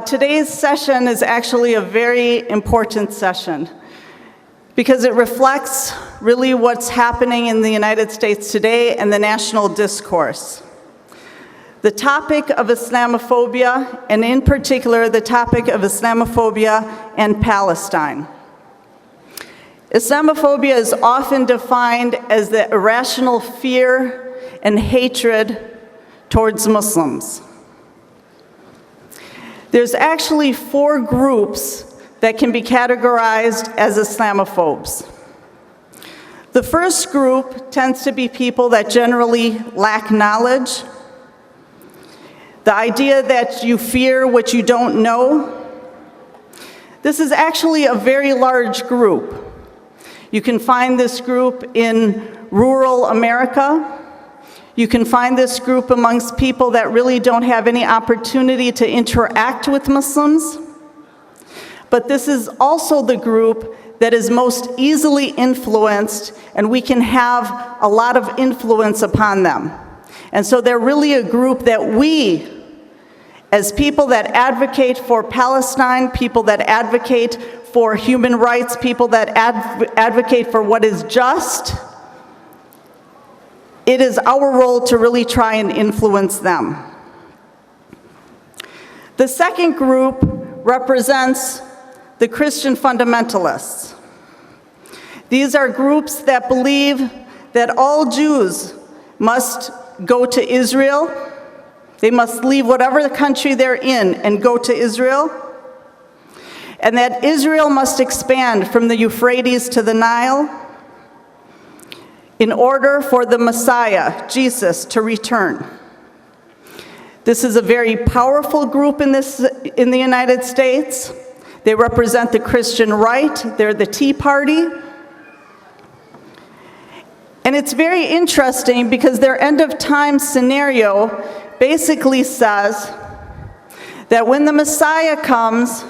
Today's session is actually a very important session because it reflects really what's happening in the United States today and the national discourse. The topic of Islamophobia, and in particular the topic of Islamophobia and Palestine. Islamophobia is often defined as the irrational fear and hatred towards Muslims. There's actually 4 groups that can be categorized as Islamophobes. The first group tends to be people that generally lack knowledge. The idea that you fear what you don't know. This is actually a very large group. You can find this group in rural America. You can find this group amongst people that really don't have any opportunity to interact with Muslims. But this is also the group that is most easily influenced, and we can have a lot of influence upon them. And so they're really a group that we, as people that advocate for Palestine, people that advocate for human rights, people that advocate for what is just, it is our role to really try and influence them. The second group represents the Christian fundamentalists. These are groups that believe that all Jews must go to Israel. They must leave whatever country they're in and go to Israel. And that Israel must expand from the Euphrates to the Nile in order for the Messiah, Jesus, to return. This is a very powerful group in the United States. They represent the Christian right. They're the Tea Party. And it's very interesting because their end of time scenario basically says that when the Messiah comes,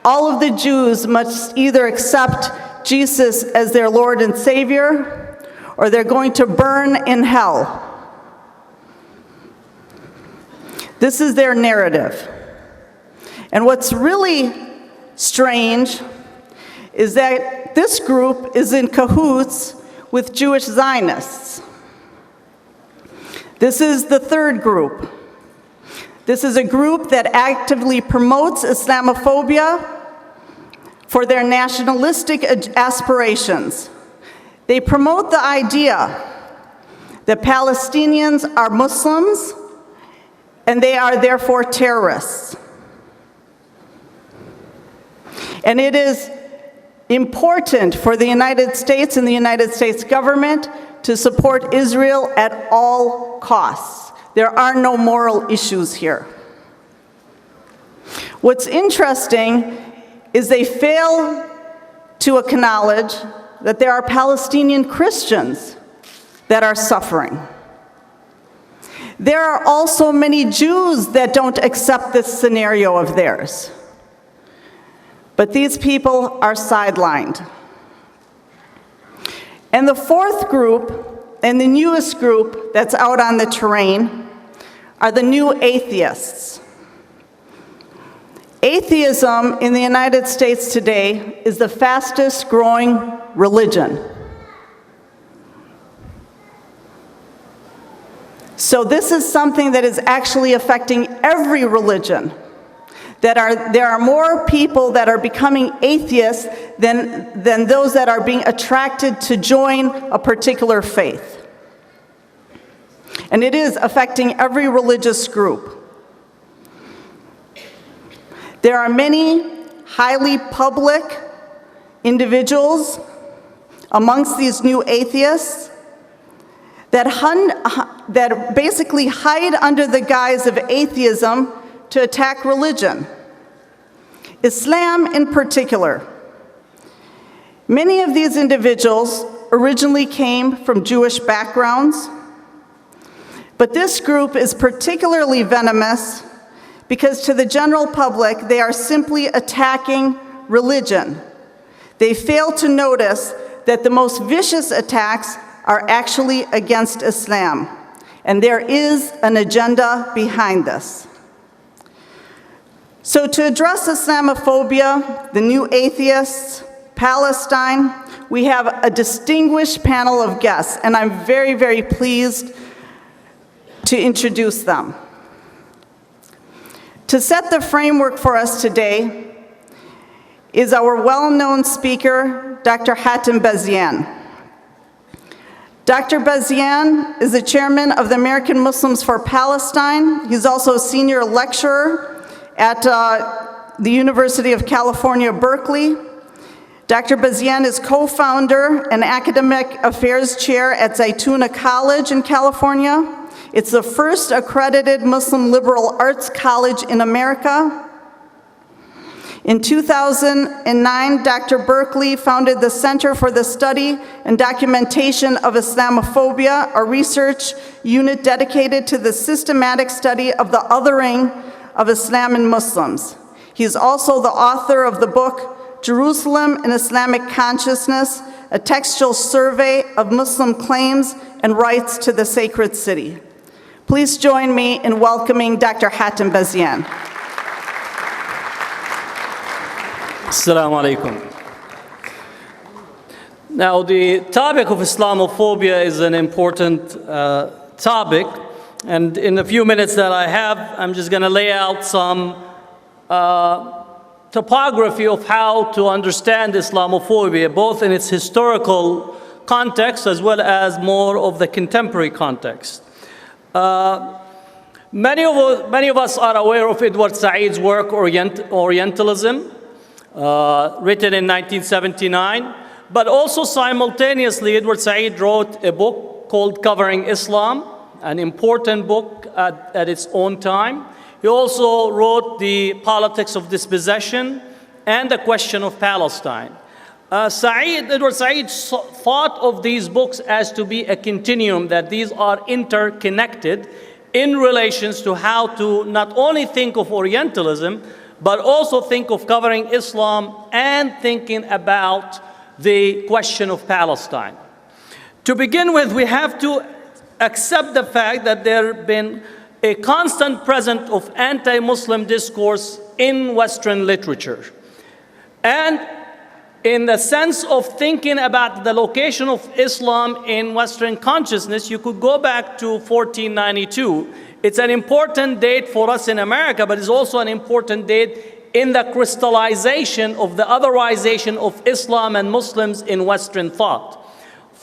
all of the Jews must either accept Jesus as their Lord and Savior, or they're going to burn in hell. This is their narrative. And what's really strange is that this group is in cahoots with Jewish Zionists. This is the third group. This is a group that actively promotes Islamophobia for their nationalistic aspirations. They promote the idea that Palestinians are Muslims and they are therefore terrorists. And it is important for the United States and the United States government to support Israel at all costs. There are no moral issues here. What's interesting is they fail to acknowledge that there are Palestinian Christians that are suffering. There are also many Jews that don't accept this scenario of theirs. But these people are sidelined. And the fourth group, and the newest group that's out on the terrain, are the new atheists. Atheism in the United States today is the fastest growing religion. So this is something that is actually affecting every religion. There are more people that are becoming atheists than those that are being attracted to join a particular faith. And it is affecting every religious group. There are many highly public individuals amongst these new atheists that basically hide under the guise of atheism to attack religion. Islam in particular. Many of these individuals originally came from Jewish backgrounds, but this group is particularly venomous because to the general public, they are simply attacking religion. They fail to notice that the most vicious attacks are actually against Islam, and there is an agenda behind this. So to address Islamophobia, the new atheists, Palestine, we have a distinguished panel of guests, and I'm very, very pleased to introduce them. To set the framework for us today is our well-known speaker, Dr. Hatem Bazian. Dr. Bazian is the chairman of the American Muslims for Palestine. He's also a senior lecturer at the University of California, Berkeley. Dr. Bazian is co-founder and academic affairs chair at Zaytuna College in California. It's the first accredited Muslim liberal arts college in America. In 2009, Dr. Berkeley founded the Center for the Study and Documentation of Islamophobia, a research unit dedicated to the systematic study of the othering of Islam and Muslims. He's also the author of the book, Jerusalem and Islamic Consciousness, a textual survey of Muslim claims and rights to the sacred city. Please join me in welcoming Dr. Hatem Bazian. Assalamu alaikum. Now, the topic of Islamophobia is an important topic, and in the few minutes that I have, I'm just going to lay out some topography of how to understand Islamophobia, both in its historical context as well as more of the contemporary context. Many of us are aware of Edward Said's work, Orientalism, written in 1979, but also simultaneously Edward Said wrote a book called Covering Islam, an important book at its own time. He also wrote The Politics of Dispossession and The Question of Palestine. Edward Said thought of these books as to be a continuum, that these are interconnected in relations to how to not only think of Orientalism, but also think of covering Islam and thinking about the question of Palestine. To begin with, we have to accept the fact that there has been a constant presence of anti-Muslim discourse in Western literature. And in the sense of thinking about the location of Islam in Western consciousness, you could go back to 1492. It's an important date for us in America, but it's also an important date in the crystallization of the otherization of Islam and Muslims in Western thought.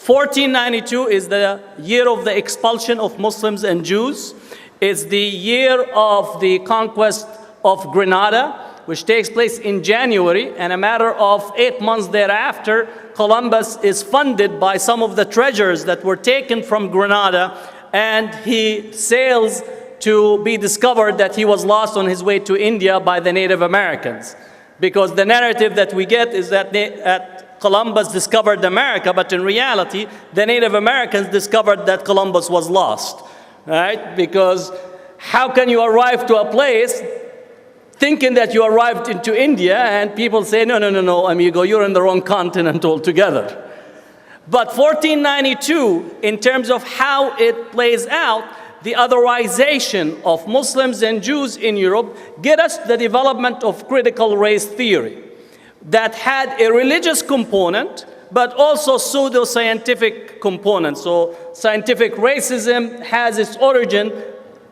1492 is the year of the expulsion of Muslims and Jews. It's the year of the conquest of Grenada, which takes place in January, and a matter of 8 months thereafter, Columbus is funded by some of the treasures that were taken from Grenada, and he sails to be discovered that he was lost on his way to India by the Native Americans. Because the narrative that we get is that Columbus discovered America, but in reality, the Native Americans discovered that Columbus was lost, right? Because how can you arrive to a place thinking that you arrived into India, and people say, no, amigo, you're in the wrong continent altogether. But 1492, in terms of how it plays out, the otherization of Muslims and Jews in Europe get us the development of critical race theory that had a religious component, but also pseudo-scientific component. So scientific racism has its origin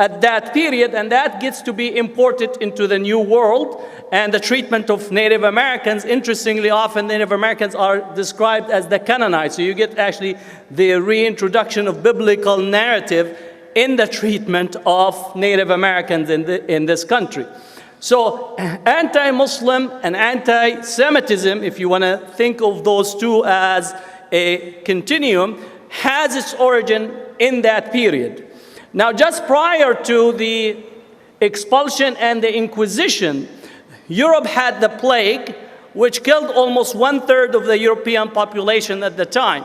at that period, and that gets to be imported into the New World. And the treatment of Native Americans, interestingly, often Native Americans are described as the Canaanites. So you get actually the reintroduction of biblical narrative in the treatment of Native Americans in this country. So anti-Muslim and anti-Semitism, if you want to think of those two as a continuum, has its origin in that period. Now, just prior to the expulsion and the Inquisition, Europe had the plague, which killed almost 1/3 of the European population at the time.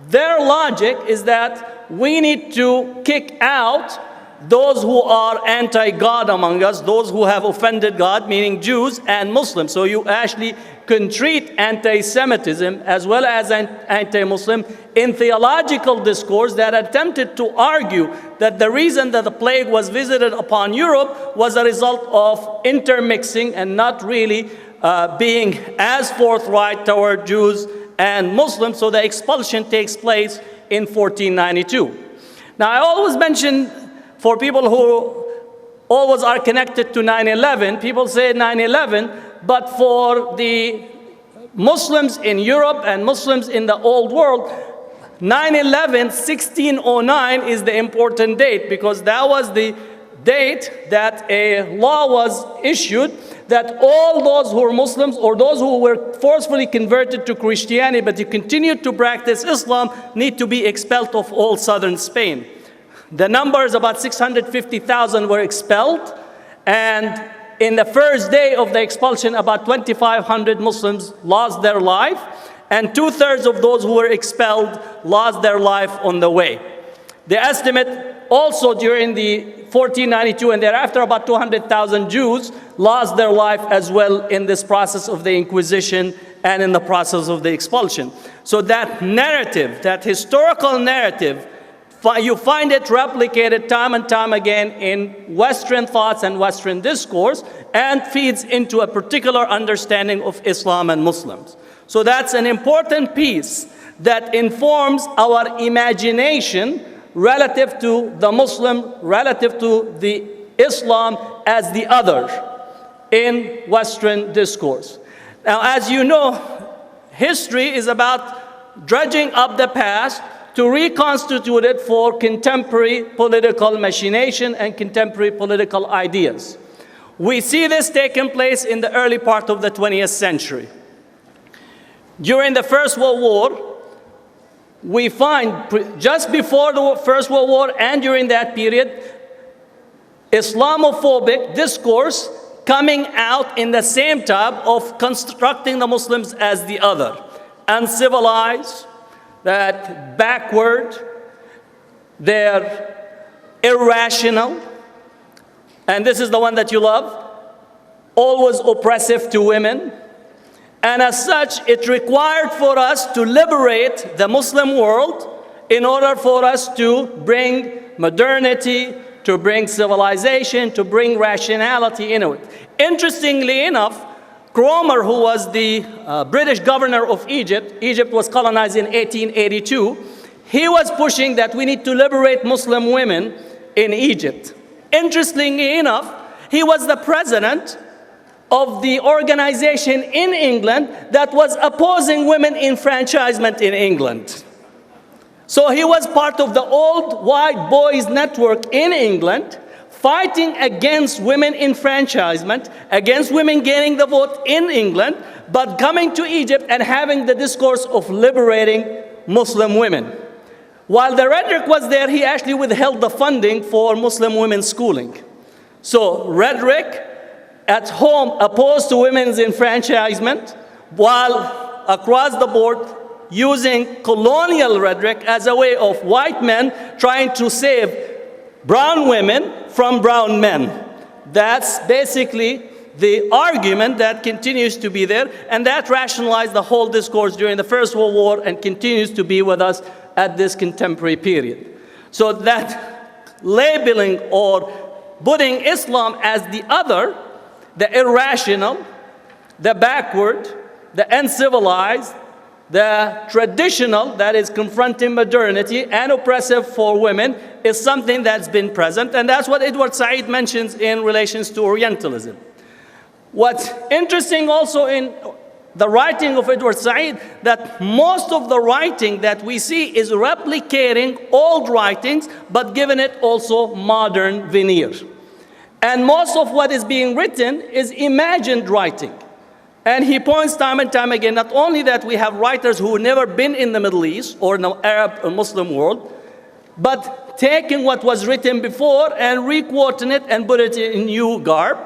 Their logic is that we need to kick out the Muslims, those who are anti-God among us, those who have offended God, meaning Jews and Muslims. So you actually can treat anti-Semitism as well as anti-Muslim in theological discourse that attempted to argue that the reason that the plague was visited upon Europe was a result of intermixing and not really being as forthright toward Jews and Muslims. So the expulsion takes place in 1492. Now, I always mention, for people who always are connected to 9/11, people say 9/11, but for the Muslims in Europe and Muslims in the old world, 9/11, 1609 is the important date, because that was the date that a law was issued that all those who were Muslims or those who were forcefully converted to Christianity but you continued to practice Islam need to be expelled of all southern Spain. The numbers, about 650,000 were expelled, and in the first day of the expulsion, about 2,500 Muslims lost their life, and 2/3 of those who were expelled lost their life on the way. The estimate also during the 1492 and thereafter, about 200,000 Jews lost their life as well in this process of the Inquisition and in the process of the expulsion. So that narrative, that historical narrative, you find it replicated time and time again in Western thoughts and Western discourse, and feeds into a particular understanding of Islam and Muslims. So that's an important piece that informs our imagination relative to the Muslim, relative to the Islam as the other in Western discourse. Now, as you know, history is about dredging up the past to reconstitute it for contemporary political machination and contemporary political ideas. We see this taking place in the early part of the 20th century. During the First World War, we find just before the First World War and during that period, Islamophobic discourse coming out in the same type of constructing the Muslims as the other, uncivilized, that backward, they're irrational, and this is the one that you love, always oppressive to women. And as such, it required for us to liberate the Muslim world in order for us to bring modernity, to bring civilization, to bring rationality into it. Interestingly enough, Cromer, who was the British governor of Egypt, Egypt was colonized in 1882, he was pushing that we need to liberate Muslim women in Egypt. Interestingly enough, he was the president of the organization in England that was opposing women enfranchisement in England. So he was part of the old white boys network in England, fighting against women enfranchisement, against women gaining the vote in England, but coming to Egypt and having the discourse of liberating Muslim women. While the rhetoric was there, he actually withheld the funding for Muslim women's schooling. So rhetoric at home opposed to women's enfranchisement, while across the board using colonial rhetoric as a way of white men trying to save brown women from brown men. That's basically the argument that continues to be there, and that rationalized the whole discourse during the First World War and continues to be with us at this contemporary period. So that labeling or putting Islam as the other, the irrational, the backward, the uncivilized, the traditional, that is confronting modernity and oppressive for women, is something that's been present, and that's what Edward Said mentions in relations to Orientalism. What's interesting also in the writing of Edward Said, that most of the writing that we see is replicating old writings, but giving it also modern veneer. And most of what is being written is imagined writing. And he points time and time again, not only that we have writers who have never been in the Middle East or in the Arab or Muslim world, but taking what was written before and re-quoting it and put it in new garb.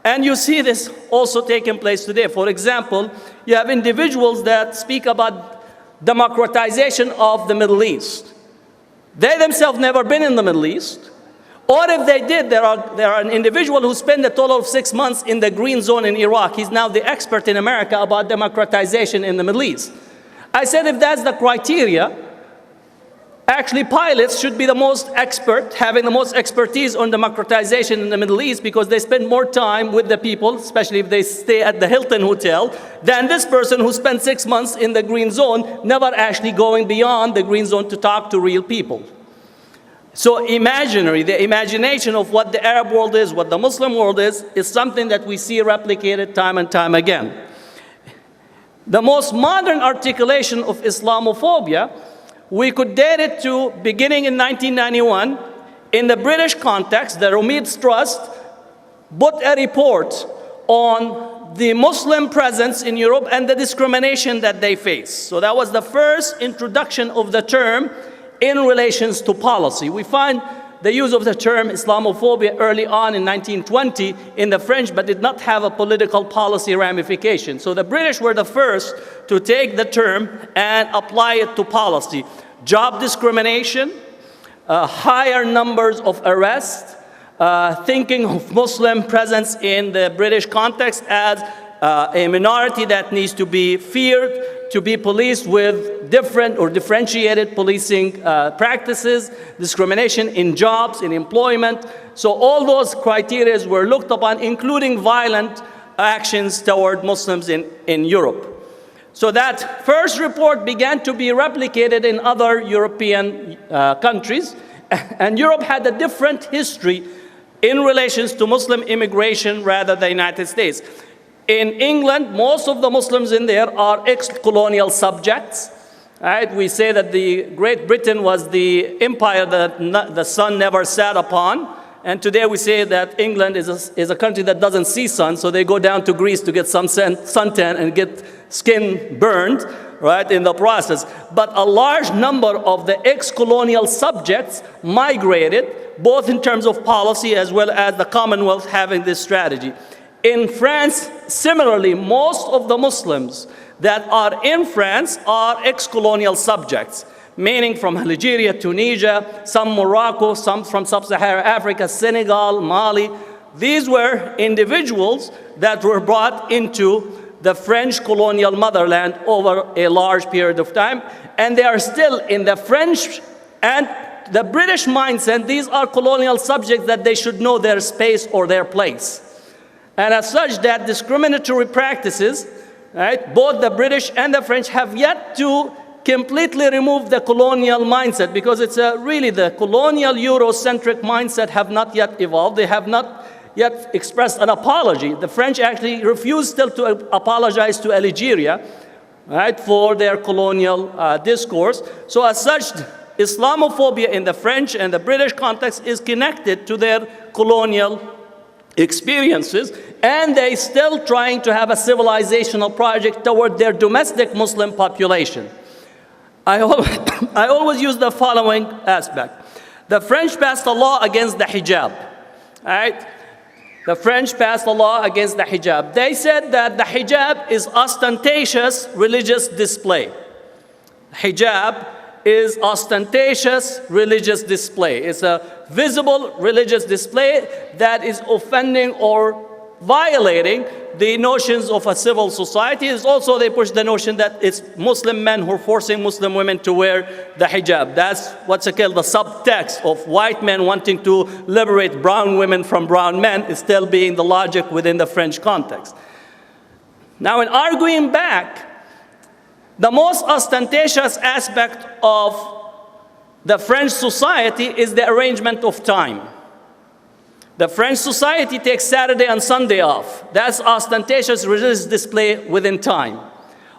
And you see this also taking place today. For example, you have individuals that speak about democratization of the Middle East. They themselves never been in the Middle East. Or if they did, there are an individual who spent a total of 6 months in the green zone in Iraq. He's now the expert in America about democratization in the Middle East. I said if that's the criteria, actually pilots should be the most expert, having the most expertise on democratization in the Middle East, because they spend more time with the people, especially if they stay at the Hilton Hotel, than this person who spent 6 months in the green zone, never actually going beyond the green zone to talk to real people. So the imagination of what the Arab world is, what the Muslim world is something that we see replicated time and time again. The most modern articulation of Islamophobia, we could date it to beginning in 1991. In the British context, the Romeeds Trust put a report on the Muslim presence in Europe and the discrimination that they face. So that was the first introduction of the term in relations to policy. We find the use of the term Islamophobia early on in 1920 in the French, but did not have a political policy ramification. So the British were the first to take the term and apply it to policy. Job discrimination, higher numbers of arrests, thinking of Muslim presence in the British context as a minority that needs to be feared, to be policed with different or differentiated policing practices, discrimination in jobs, in employment. So all those criteria were looked upon, including violent actions toward Muslims in Europe. So that first report began to be replicated in other European countries, and Europe had a different history in relations to Muslim immigration rather than the United States. In England, most of the Muslims in there are ex-colonial subjects. Right? We say that Great Britain was the empire that the sun never sat upon. And today we say that England is a country that doesn't see sun, so they go down to Greece to get some suntan and get skin burned, right, in the process. But a large number of the ex-colonial subjects migrated, both in terms of policy as well as the Commonwealth having this strategy. In France, similarly, most of the Muslims that are in France are ex-colonial subjects, meaning from Algeria, Tunisia, some Morocco, some from sub-Saharan Africa, Senegal, Mali. These were individuals that were brought into the French colonial motherland over a large period of time, and they are still in the French and the British mindset. These are colonial subjects that they should know their space or their place. And as such, that discriminatory practices, right, both the British and the French have yet to completely remove the colonial mindset, because it's really the colonial Eurocentric mindset have not yet evolved. They have not yet expressed an apology. The French actually refuse still to apologize to Algeria, right, for their colonial discourse. So as such, Islamophobia in the French and the British context is connected to their colonial experiences, and they still trying to have a civilizational project toward their domestic Muslim population. I always use the following aspect. The French passed a law against the hijab, right? The French passed a law against the hijab. They said that the hijab is ostentatious religious display. Hijab is ostentatious religious display. It's a visible religious display that is offending or violating the notions of a civil society. Is also, they push the notion that it's Muslim men who are forcing Muslim women to wear the hijab. That's what's called the subtext of white men wanting to liberate brown women from brown men, is still being the logic within the French context. Now, in arguing back, the most ostentatious aspect of the French society is the arrangement of time. The French society takes Saturday and Sunday off. That's ostentatious religious display within time.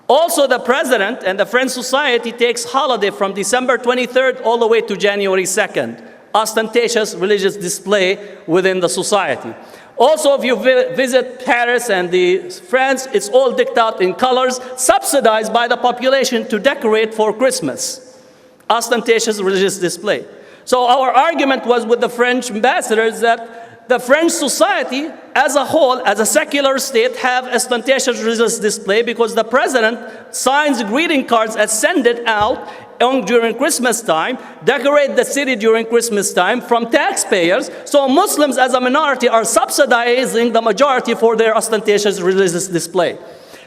Also, the president and the French society takes holiday from December 23rd all the way to January 2nd. Ostentatious religious display within the society. Also, if you visit Paris and France, it's all decked out in colors, subsidized by the population to decorate for Christmas. Ostentatious religious display. So our argument was with the French ambassadors that the French society as a whole, as a secular state, have ostentatious religious display because the president signs greeting cards and sends it out during Christmas time, decorate the city during Christmas time from taxpayers. So Muslims as a minority are subsidizing the majority for their ostentatious religious display.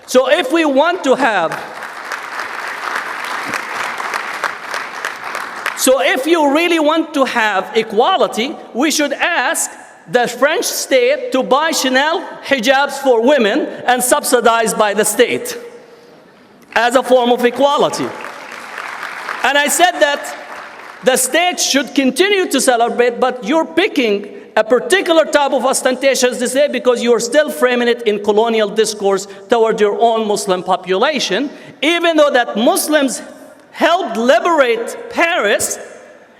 So if we want to have, so if you really want to have equality, we should ask the French state to buy Chanel hijabs for women and subsidized by the state as a form of equality. And I said that the state should continue to celebrate, but you're picking a particular type of ostentatious display because you're still framing it in colonial discourse toward your own Muslim population, even though that Muslims helped liberate Paris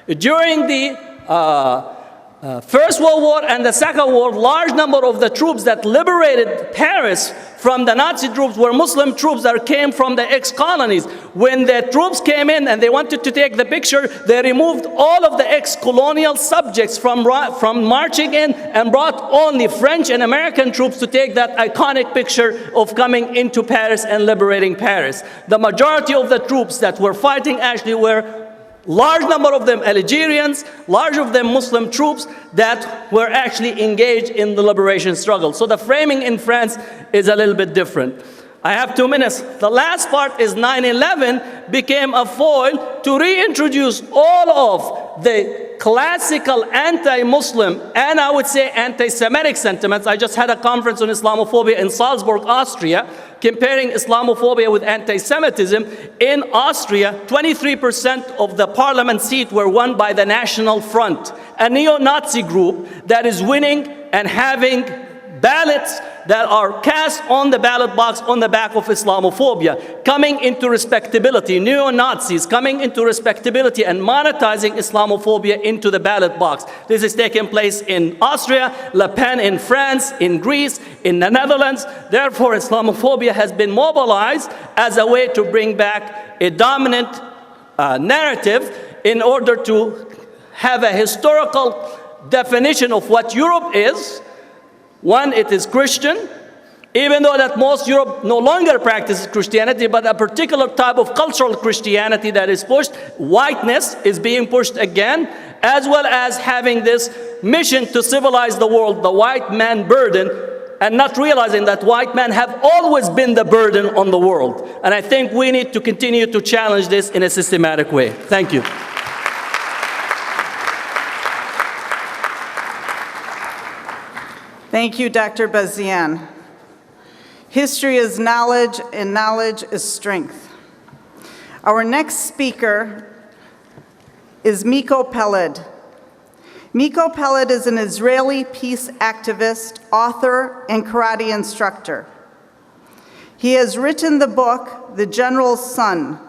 during the First World War and the Second World. Large number of the troops that liberated Paris from the Nazi troops were Muslim troops that came from the ex-colonies. When the troops came in and they wanted to take the picture, they removed all of the ex-colonial subjects from marching in and brought only French and American troops to take that iconic picture of coming into Paris and liberating Paris. The majority of the troops that were fighting actually were large number of them Algerians, large of them Muslim troops that were actually engaged in the liberation struggle. So the framing in France is a little bit different. I have 2 minutes. The last part is 9/11 became a foil to reintroduce all of the classical anti-Muslim and I would say anti-Semitic sentiments. I just had a conference on Islamophobia in Salzburg, Austria, comparing Islamophobia with anti-Semitism. In Austria, 23% of the parliament seats were won by the National Front, a neo-Nazi group that is winning and having ballots that are cast on the ballot box on the back of Islamophobia, coming into respectability, neo-Nazis coming into respectability and monetizing Islamophobia into the ballot box. This is taking place in Austria, Le Pen in France, in Greece, in the Netherlands. Therefore, Islamophobia has been mobilized as a way to bring back a dominant narrative in order to have a historical definition of what Europe is. One, it is Christian, even though that most Europe no longer practices Christianity, but a particular type of cultural Christianity that is pushed. Whiteness is being pushed again, as well as having this mission to civilize the world, the white man burden, and not realizing that white men have always been the burden on the world. And I think we need to continue to challenge this in a systematic way. Thank you. Thank you, Dr. Bazian. History is knowledge, and knowledge is strength. Our next speaker is Miko Peled. Miko Peled is an Israeli peace activist, author, and karate instructor. He has written the book, The General's Son,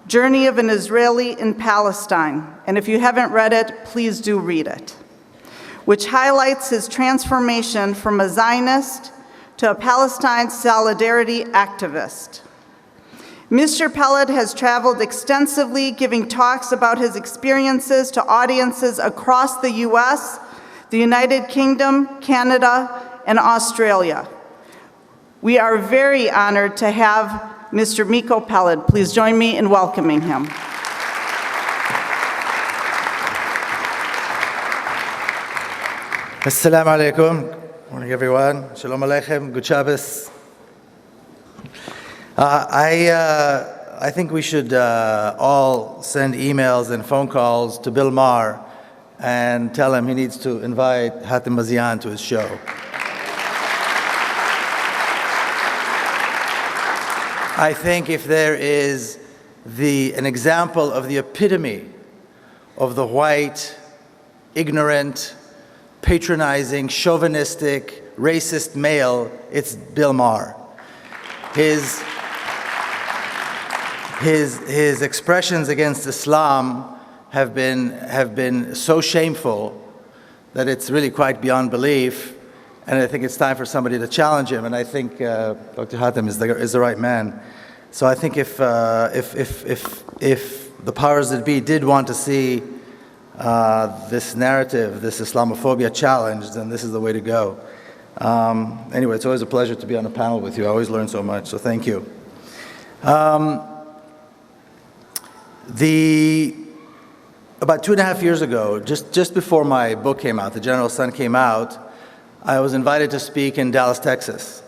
Journey of an Israeli in Palestine. And if you haven't read it, please do read it, which highlights his transformation from a Zionist to a Palestine solidarity activist. Mr. Peled has traveled extensively, giving talks about his experiences to audiences across the US, the United Kingdom, Canada, and Australia. We are very honored to have Mr. Miko Peled. Please join me in welcoming him. Assalamu alaikum. Morning, everyone. Shalom aleichem. Good Shabbos. I think we should all send emails and phone calls to Bill Maher and tell him he needs to invite Hatem Bazian to his show. I think if there is an example of the epitome of the white, ignorant, patronizing, chauvinistic, racist male, it's Bill Maher. His expressions against Islam have been so shameful that it's really quite beyond belief, and I think it's time for somebody to challenge him, and I think Dr. Hatem is the right man. So I think if the powers that be did want to see this narrative, this Islamophobia challenge, then this is the way to go. Anyway, it's always a pleasure to be on a panel with you. I always learn so much, so thank you. About 2.5 years ago, just before my book came out, The General Sun came out, I was invited to speak in Dallas, Texas,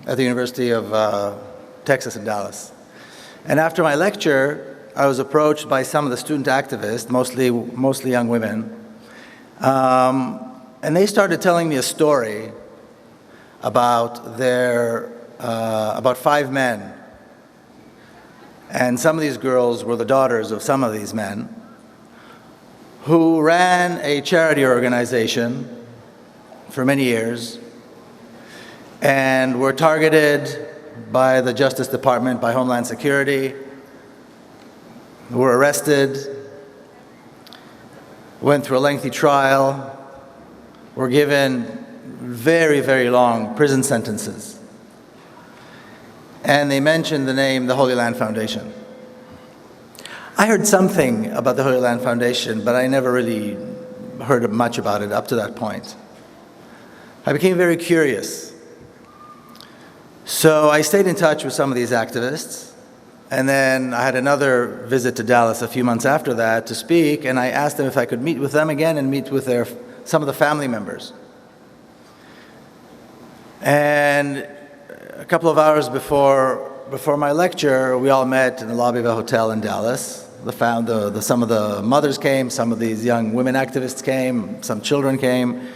at the University of Texas in Dallas. And after my lecture, I was approached by some of the student activists, mostly young women, and they started telling me a story about about 5 men. And some of these girls were the daughters of some of these men who ran a charity organization for many years and were targeted by the Justice Department, by Homeland Security, were arrested, went through a lengthy trial, were given very, very long prison sentences. And they mentioned the name, the Holy Land Foundation. I heard something about the Holy Land Foundation, but I never really heard much about it up to that point. I became very curious. So I stayed in touch with some of these activists, and then I had another visit to Dallas a few months after that to speak, and I asked them if I could meet with them again and meet with some of the family members. And a couple of hours before my lecture, we all met in the lobby of a hotel in Dallas. Some of the mothers came, some of these young women activists came, some children came,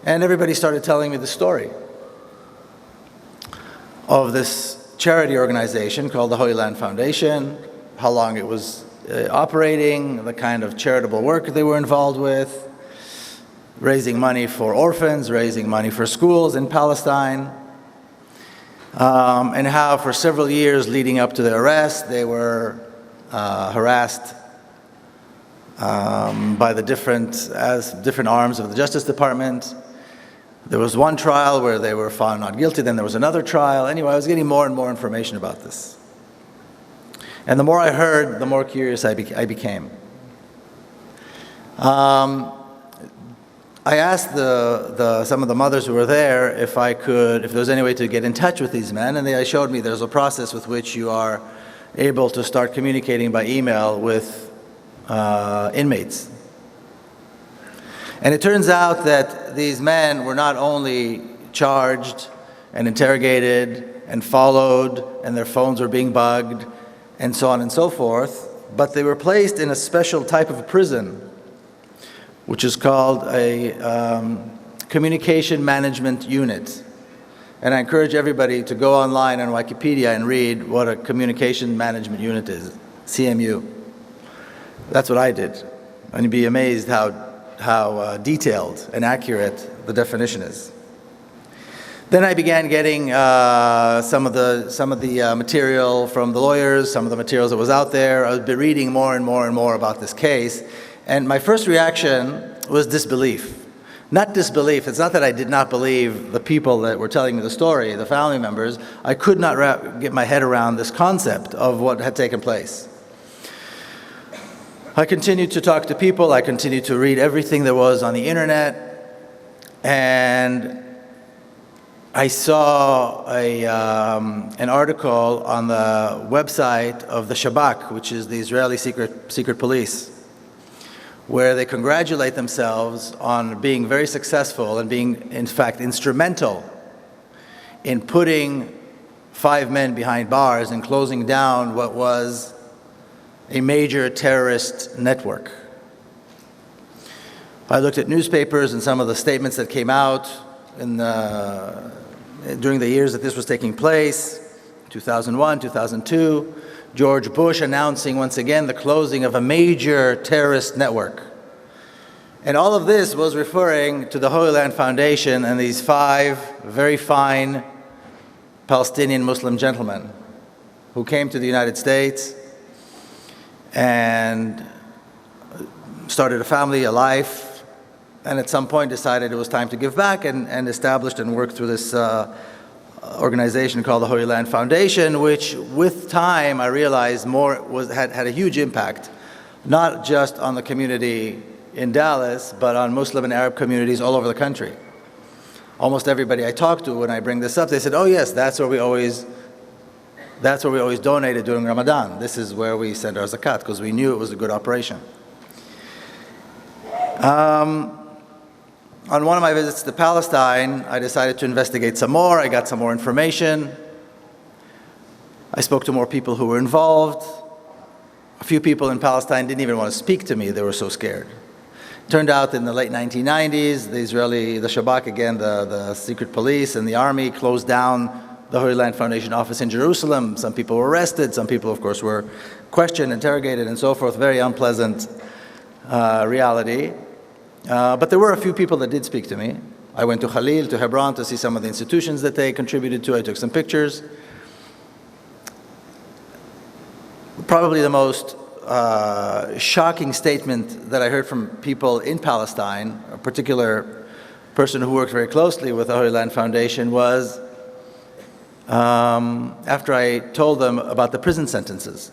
and everybody started telling me the story of this charity organization called the Holy Land Foundation, how long it was operating, the kind of charitable work they were involved with, raising money for orphans, raising money for schools in Palestine, and how for several years leading up to their arrest, they were harassed by the different arms of the Justice Department. There was one trial where they were found not guilty, then there was another trial. Anyway, I was getting more and more information about this. And the more I heard, the more curious I became. I asked some of the mothers who were there if there was any way to get in touch with these men, and they showed me there's a process with which you are able to start communicating by email with inmates. And it turns out that these men were not only charged and interrogated and followed, and their phones were being bugged, and so on and so forth, but they were placed in a special type of prison, which is called a communication management unit. And I encourage everybody to go online on Wikipedia and read what a communication management unit is, CMU. That's what I did. And you'd be amazed how detailed and accurate the definition is. Then I began getting some of the material from the lawyers, some of the materials that was out there. I was reading more and more and more about this case. And my first reaction was disbelief. Not disbelief. It's not that I did not believe the people that were telling me the story, the family members. I could not get my head around this concept of what had taken place. I continued to talk to people. I continued to read everything there was on the internet. And I saw an article on the website of the Shabak, which is the Israeli secret police, where they congratulate themselves on being very successful and being, in fact, instrumental in putting 5 men behind bars and closing down what was a major terrorist network. I looked at newspapers and some of the statements that came out during the years that this was taking place, 2001, 2002, George Bush announcing once again the closing of a major terrorist network. And all of this was referring to the Holy Land Foundation and these 5 very fine Palestinian Muslim gentlemen who came to the United States and started a family, a life, and at some point decided it was time to give back and established and worked through this organization called the Holy Land Foundation, which with time I realized had a huge impact, not just on the community in Dallas, but on Muslim and Arab communities all over the country. Almost everybody I talk to when I bring this up, they said, oh yes, that's where we always That's where we always donated during Ramadan. This is where we sent our zakat, because we knew it was a good operation. On one of my visits to Palestine, I decided to investigate some more. I got some more information. I spoke to more people who were involved. A few people in Palestine didn't even want to speak to me. They were so scared. Turned out in the late 1990s, the Shabak again, the secret police and the army closed down the Holy Land Foundation office in Jerusalem. Some people were arrested. Some people, of course, were questioned, interrogated, and so forth. Very unpleasant reality. But there were a few people that did speak to me. I went to Khalil, to Hebron, to see some of the institutions that they contributed to. I took some pictures. Probably the most shocking statement that I heard from people in Palestine, a particular person who worked very closely with the Holy Land Foundation, was after I told them about the prison sentences.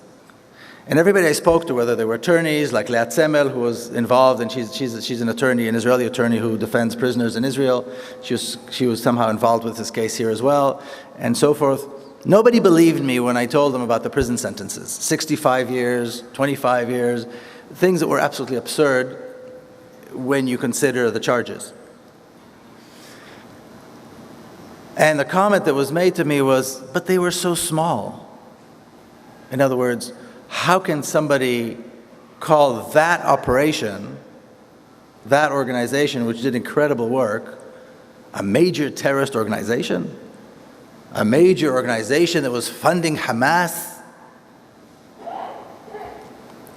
And everybody I spoke to, whether they were attorneys, like Leat Semel, who was involved, and she's an attorney, an Israeli attorney who defends prisoners in Israel. She was somehow involved with this case here as well, and so forth. Nobody believed me when I told them about the prison sentences. 65 years, 25 years, things that were absolutely absurd when you consider the charges. And the comment that was made to me was, but they were so small. In other words, how can somebody call that operation, that organization, which did incredible work, a major terrorist organization? A major organization that was funding Hamas?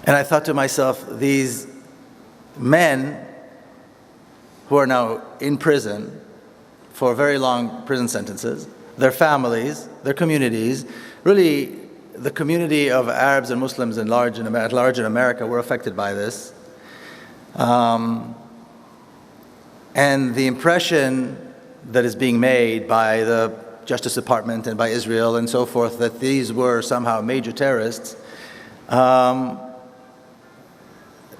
And I thought to myself, these men who are now in prison for very long prison sentences, their families, their communities, really the community of Arabs and Muslims at large in America were affected by this. And the impression that is being made by the Justice Department and by Israel and so forth, that these were somehow major terrorists,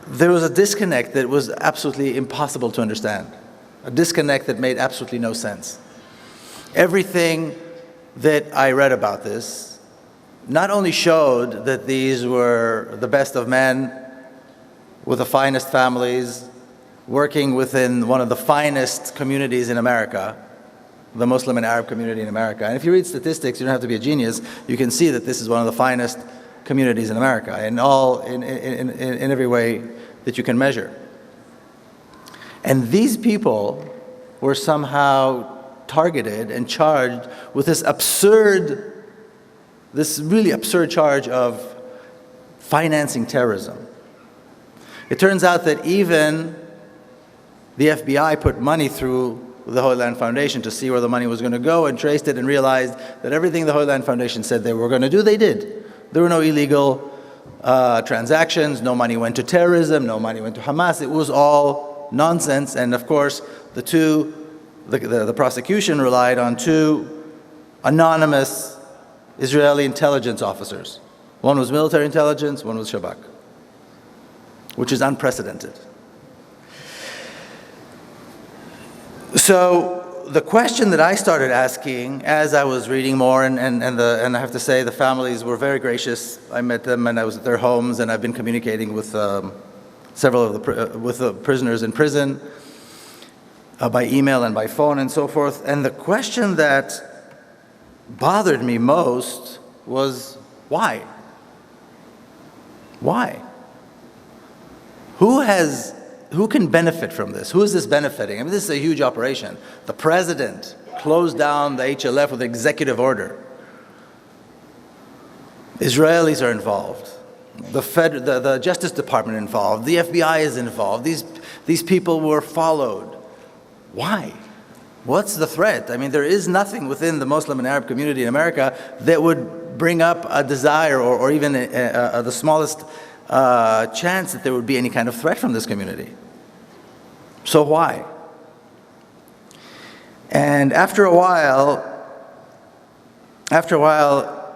there was a disconnect that was absolutely impossible to understand. A disconnect that made absolutely no sense. Everything that I read about this not only showed that these were the best of men with the finest families, working within one of the finest communities in America, the Muslim and Arab community in America. And if you read statistics, you don't have to be a genius, you can see that this is one of the finest communities in America, in every way that you can measure. And these people were somehow targeted and charged with this really absurd charge of financing terrorism. It turns out that even the FBI put money through the Holy Land Foundation to see where the money was going to go, and traced it and realized that everything the Holy Land Foundation said they were going to do, they did. There were no illegal transactions, no money went to terrorism, no money went to Hamas. It was all nonsense. And of course, the prosecution relied on two anonymous Israeli intelligence officers. One was military intelligence, one was Shabak, which is unprecedented. So the question that I started asking as I was reading more, and I have to say the families were very gracious. I met them and I was at their homes, and I've been communicating with several of the prisoners in prison by email and by phone and so forth. And the question that bothered me most was, why? Why? Who can benefit from this? Who is this benefiting? I mean, this is a huge operation. The president closed down the HLF with executive order. Israelis are involved. The Justice Department involved. The FBI is involved. These people were followed. Why? What's the threat? I mean, there is nothing within the Muslim and Arab community in America that would bring up a desire or even the smallest chance that there would be any kind of threat from this community. So why? And after a while,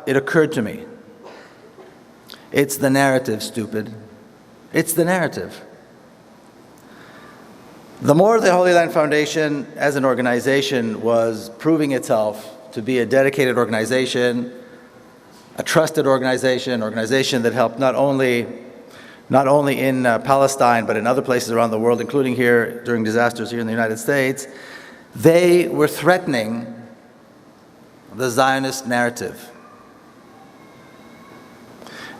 it occurred to me, it's the narrative, stupid. It's the narrative. The more the Holy Land Foundation as an organization was proving itself to be a dedicated organization, a trusted organization that helped not only in Palestine, but in other places around the world, including here during disasters here in the United States. They were threatening the Zionist narrative.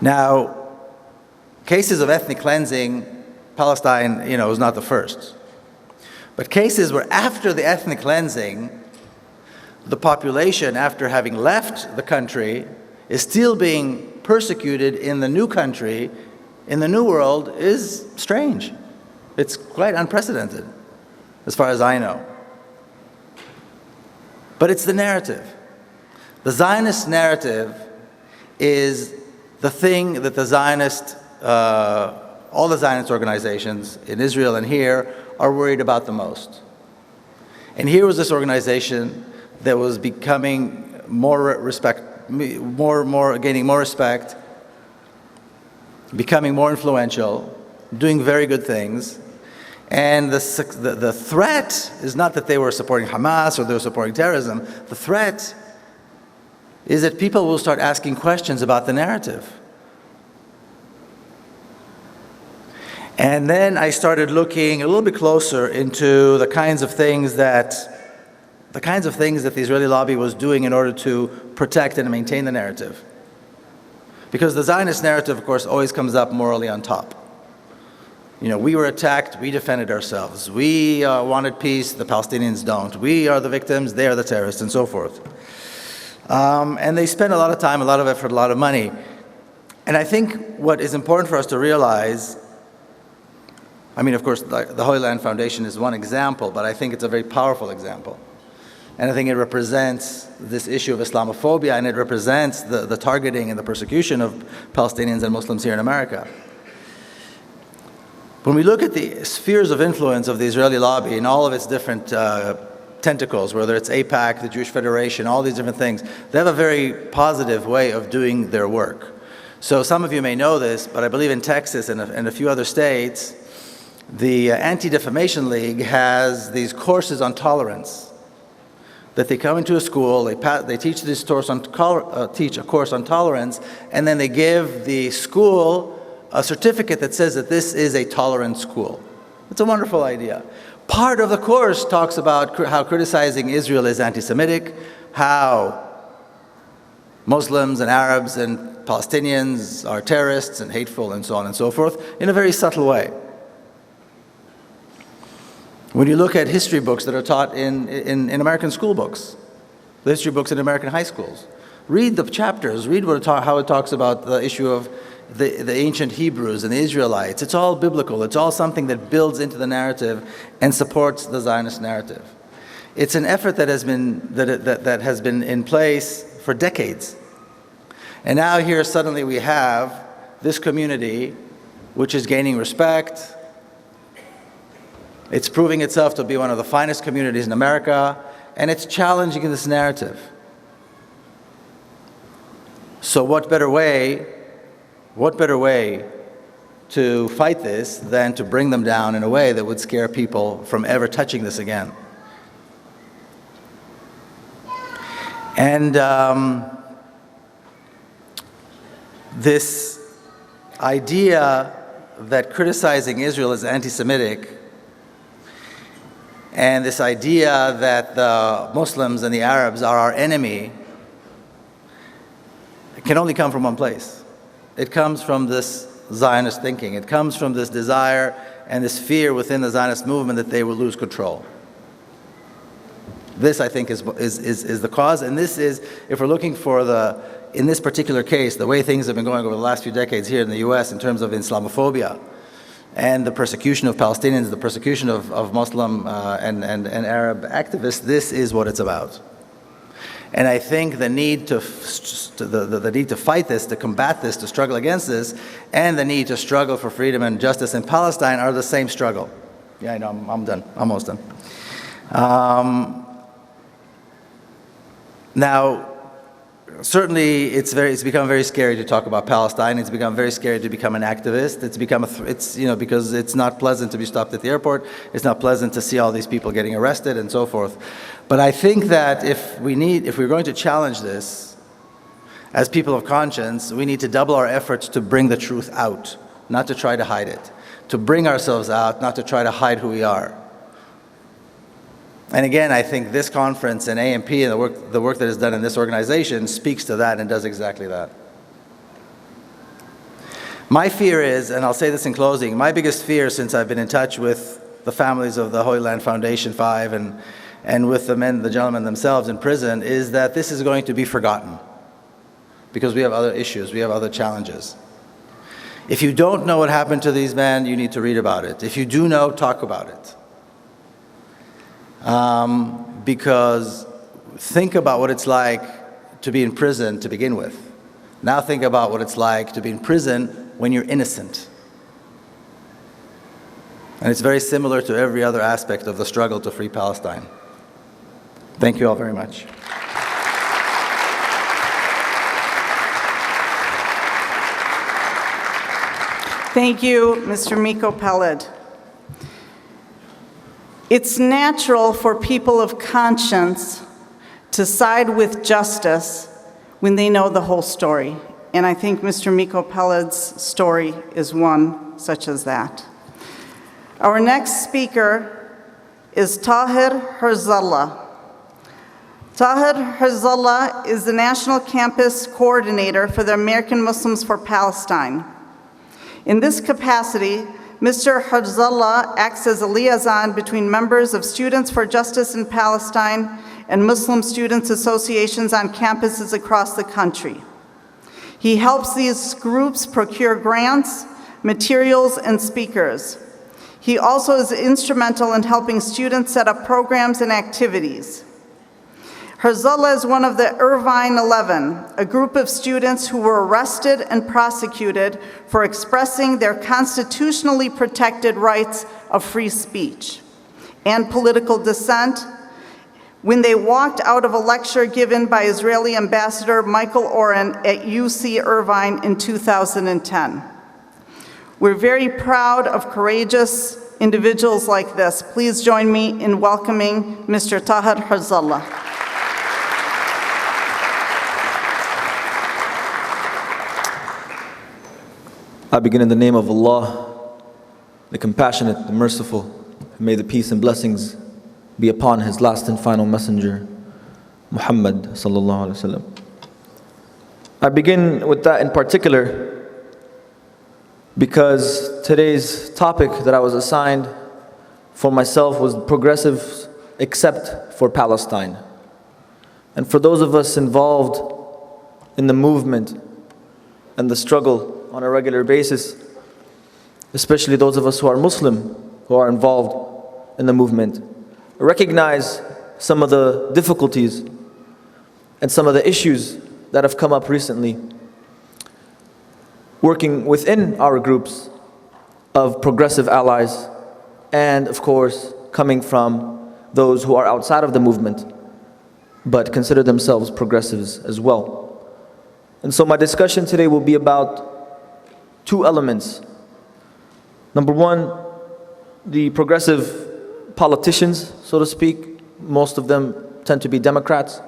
Now, cases of ethnic cleansing, Palestine, was not the first. But cases where after the ethnic cleansing, the population, after having left the country, is still being persecuted in the new country, in the new world, is strange. It's quite unprecedented, as far as I know. But it's the narrative. The Zionist narrative is the thing that all the Zionist organizations in Israel and here are worried about the most. And here was this organization that was becoming gaining more respect, becoming more influential, doing very good things. And the threat is not that they were supporting Hamas or they were supporting terrorism. The threat is that people will start asking questions about the narrative. And then I started looking a little bit closer into the kinds of things that the Israeli lobby was doing in order to protect and maintain the narrative. Because the Zionist narrative, of course, always comes up morally on top. We were attacked, we defended ourselves. We wanted peace, the Palestinians don't. We are the victims, they are the terrorists, and so forth. And they spend a lot of time, a lot of effort, a lot of money. And I think what is important for us to realize, of course, the Holy Land Foundation is one example, but I think it's a very powerful example. And I think it represents this issue of Islamophobia, and it represents the targeting and the persecution of Palestinians and Muslims here in America. When we look at the spheres of influence of the Israeli lobby and all of its different tentacles, whether it's AIPAC, the Jewish Federation, all these different things, they have a very positive way of doing their work. So some of you may know this, but I believe in Texas and a few other states, the Anti-Defamation League has these courses on tolerance. That they come into a school, they teach this course on tolerance, and then they give the school a certificate that says that this is a tolerant school. It's a wonderful idea. Part of the course talks about how criticizing Israel is anti-Semitic, how Muslims and Arabs and Palestinians are terrorists and hateful and so on and so forth, in a very subtle way. When you look at history books that are taught in American school books, the history books in American high schools, read the chapters, read how it talks about the issue of the ancient Hebrews and the Israelites. It's all biblical. It's all something that builds into the narrative and supports the Zionist narrative. It's an effort that has been in place for decades. And now here suddenly we have this community which is gaining respect. It's proving itself to be one of the finest communities in America, and it's challenging this narrative. So what better way to fight this than to bring them down in a way that would scare people from ever touching this again? And this idea that criticizing Israel is anti-Semitic, and this idea that the Muslims and the Arabs are our enemy, it can only come from one place. It comes from this Zionist thinking. It comes from this desire and this fear within the Zionist movement that they will lose control. This, I think, is the cause. And this is, if we're looking for in this particular case, the way things have been going over the last few decades here in the US in terms of Islamophobia and the persecution of Palestinians, the persecution of Muslim and Arab activists, this is what it's about. And I think the need to fight this, to combat this, to struggle against this, and the need to struggle for freedom and justice in Palestine are the same struggle. Yeah, I know, I'm done, almost done. Now, certainly it's become very scary to talk about Palestine. It's become very scary to become an activist. It's become because it's not pleasant to be stopped at the airport. It's not pleasant to see all these people getting arrested and so forth. But I think that if we're going to challenge this, As people of conscience, we need to double our efforts to bring the truth out, not to try to hide it. To bring ourselves out, not to try to hide who we are. And again, I think this conference and AMP and the work that is done in this organization speaks to that and does exactly that. My fear is, and I'll say this in closing, my biggest fear since I've been in touch with the families of the Holy Land Foundation 5 and with the gentlemen themselves in prison is that this is going to be forgotten because we have other issues, we have other challenges. If you don't know what happened to these men, you need to read about it. If you do know, talk about it. Because think about what it's like to be in prison to begin with. Now think about what it's like to be in prison when you're innocent. And it's very similar to every other aspect of the struggle to free Palestine. Thank you all very much. Thank you, Mr. Miko Peled. It's natural for people of conscience to side with justice when they know the whole story. And I think Mr. Miko Peled's story is one such as that. Our next speaker is Taher Herzallah. Taher Herzallah is the National Campus Coordinator for the American Muslims for Palestine. In this capacity, Mr. Herzallah acts as a liaison between members of Students for Justice in Palestine and Muslim students' associations on campuses across the country. He helps these groups procure grants, materials, and speakers. He also is instrumental in helping students set up programs and activities. Herzallah is one of the Irvine 11, a group of students who were arrested and prosecuted for expressing their constitutionally protected rights of free speech and political dissent when they walked out of a lecture given by Israeli Ambassador Michael Oren at UC Irvine in 2010. We're very proud of courageous individuals like this. Please join me in welcoming Mr. Taher Herzallah. I begin in the name of Allah, the compassionate, the merciful. May the peace and blessings be upon His last and final messenger, Muhammad sallallahu alaihi wasallam. I begin with that in particular because today's topic that I was assigned for myself was progressives except for Palestine. And for those of us involved in the movement and the struggle on a regular basis, especially those of us who are Muslim, who are involved in the movement, recognize some of the difficulties and some of the issues that have come up recently, working within our groups of progressive allies, and of course, coming from those who are outside of the movement, but consider themselves progressives as well. And so my discussion today will be about two elements. Number one, the progressive politicians, so to speak. Most of them tend to be Democrats.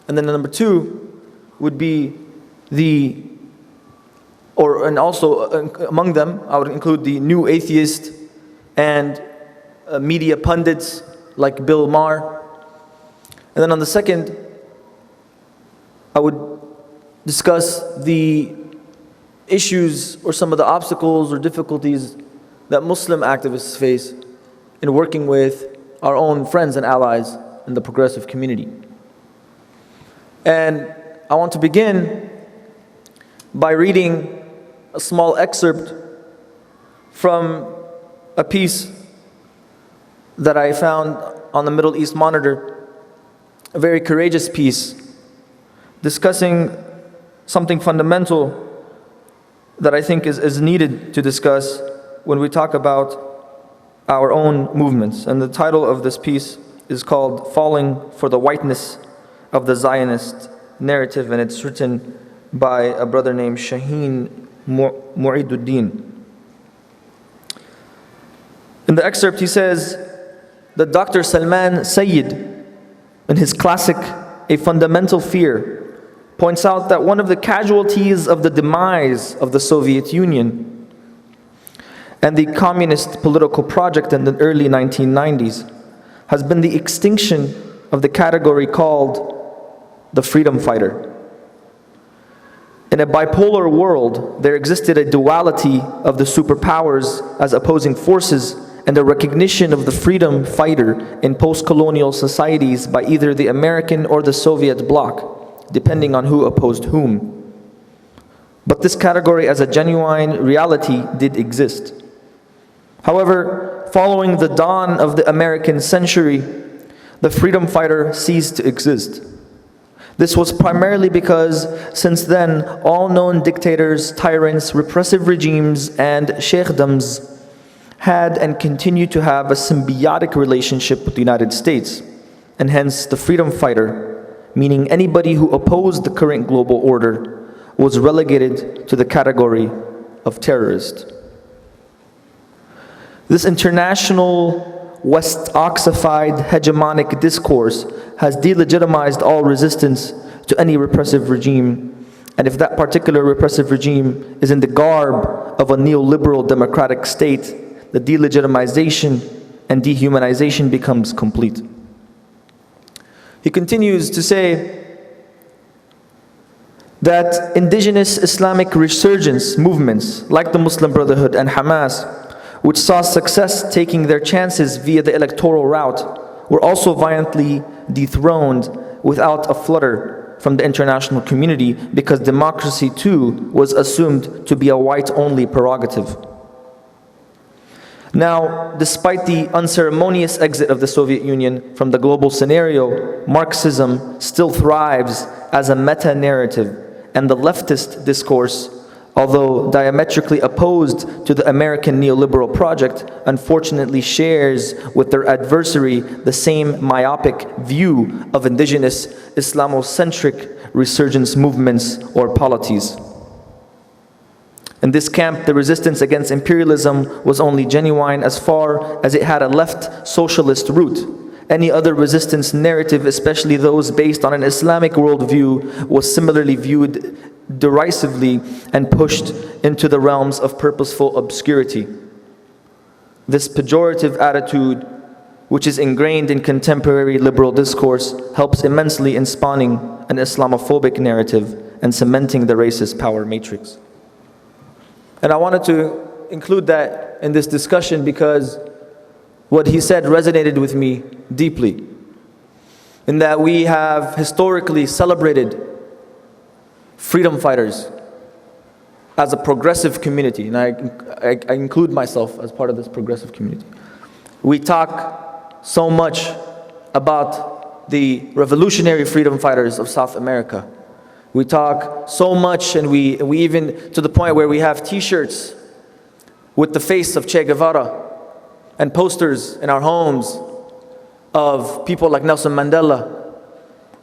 And then number two would be and also among them, I would include the new atheist and media pundits like Bill Maher. And then on the second, I would discuss the issues or some of the obstacles or difficulties that Muslim activists face in working with our own friends and allies in the progressive community. And I want to begin by reading a small excerpt from a piece that I found on the Middle East Monitor, a very courageous piece discussing something fundamental that I think is needed to discuss when we talk about our own movements. And the title of this piece is called Falling for the Whiteness of the Zionist Narrative, and it's written by a brother named Shaheen Mu'iduddin. In the excerpt he says that Dr. Salman Sayyid, in his classic A Fundamental Fear, points out that one of the casualties of the demise of the Soviet Union and the communist political project in the early 1990s has been the extinction of the category called the freedom fighter. In a bipolar world, there existed a duality of the superpowers as opposing forces and a recognition of the freedom fighter in post-colonial societies by either the American or the Soviet bloc, depending on who opposed whom. But this category as a genuine reality did exist. However, following the dawn of the American century, the freedom fighter ceased to exist. This was primarily because since then, all known dictators, tyrants, repressive regimes, and sheikdoms had and continue to have a symbiotic relationship with the United States, and hence the freedom fighter, meaning anybody who opposed the current global order, was relegated to the category of terrorist. This international West-oxified hegemonic discourse has delegitimized all resistance to any repressive regime, and if that particular repressive regime is in the garb of a neoliberal democratic state, the delegitimization and dehumanization becomes complete. He continues to say that indigenous Islamic resurgence movements like the Muslim Brotherhood and Hamas, which saw success taking their chances via the electoral route, were also violently dethroned without a flutter from the international community because democracy too was assumed to be a white-only prerogative. Now, despite the unceremonious exit of the Soviet Union from the global scenario, Marxism still thrives as a meta-narrative, and the leftist discourse, although diametrically opposed to the American neoliberal project, unfortunately shares with their adversary the same myopic view of indigenous Islamocentric resurgence movements or polities. In this camp, the resistance against imperialism was only genuine as far as it had a left socialist root. Any other resistance narrative, especially those based on an Islamic worldview, was similarly viewed derisively and pushed into the realms of purposeful obscurity. This pejorative attitude, which is ingrained in contemporary liberal discourse, helps immensely in spawning an Islamophobic narrative and cementing the racist power matrix. And I wanted to include that in this discussion because what he said resonated with me deeply, in that we have historically celebrated freedom fighters as a progressive community, and I include myself as part of this progressive community. We talk so much about the revolutionary freedom fighters of South America. We talk so much, and we even to the point where we have t-shirts with the face of Che Guevara and posters in our homes of people like Nelson Mandela,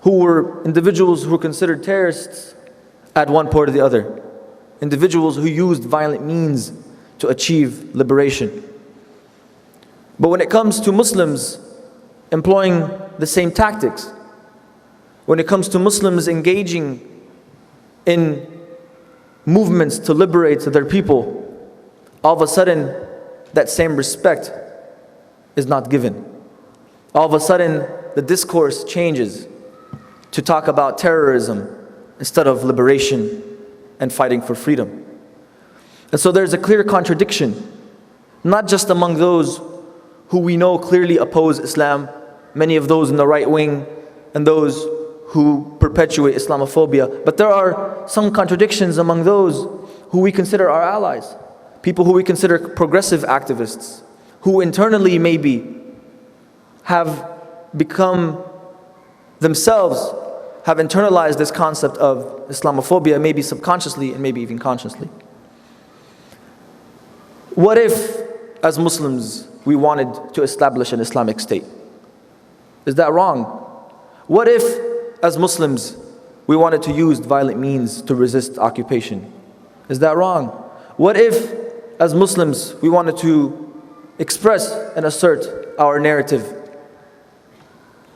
who were individuals who were considered terrorists at one point or the other, individuals who used violent means to achieve liberation. But when it comes to Muslims employing the same tactics, when it comes to Muslims engaging in movements to liberate their people, all of a sudden that same respect is not given. All of a sudden the discourse changes to talk about terrorism instead of liberation and fighting for freedom. And so there's a clear contradiction, not just among those who we know clearly oppose Islam, many of those in the right wing and those who perpetuate Islamophobia, but there are some contradictions among those who we consider our allies, people who we consider progressive activists, who internally maybe have become themselves, have internalized this concept of Islamophobia, maybe subconsciously and maybe even consciously. What if, as Muslims, we wanted to establish an Islamic state? Is that wrong? What if, as Muslims, we wanted to use violent means to resist occupation? Is that wrong? What if, as Muslims, we wanted to express and assert our narrative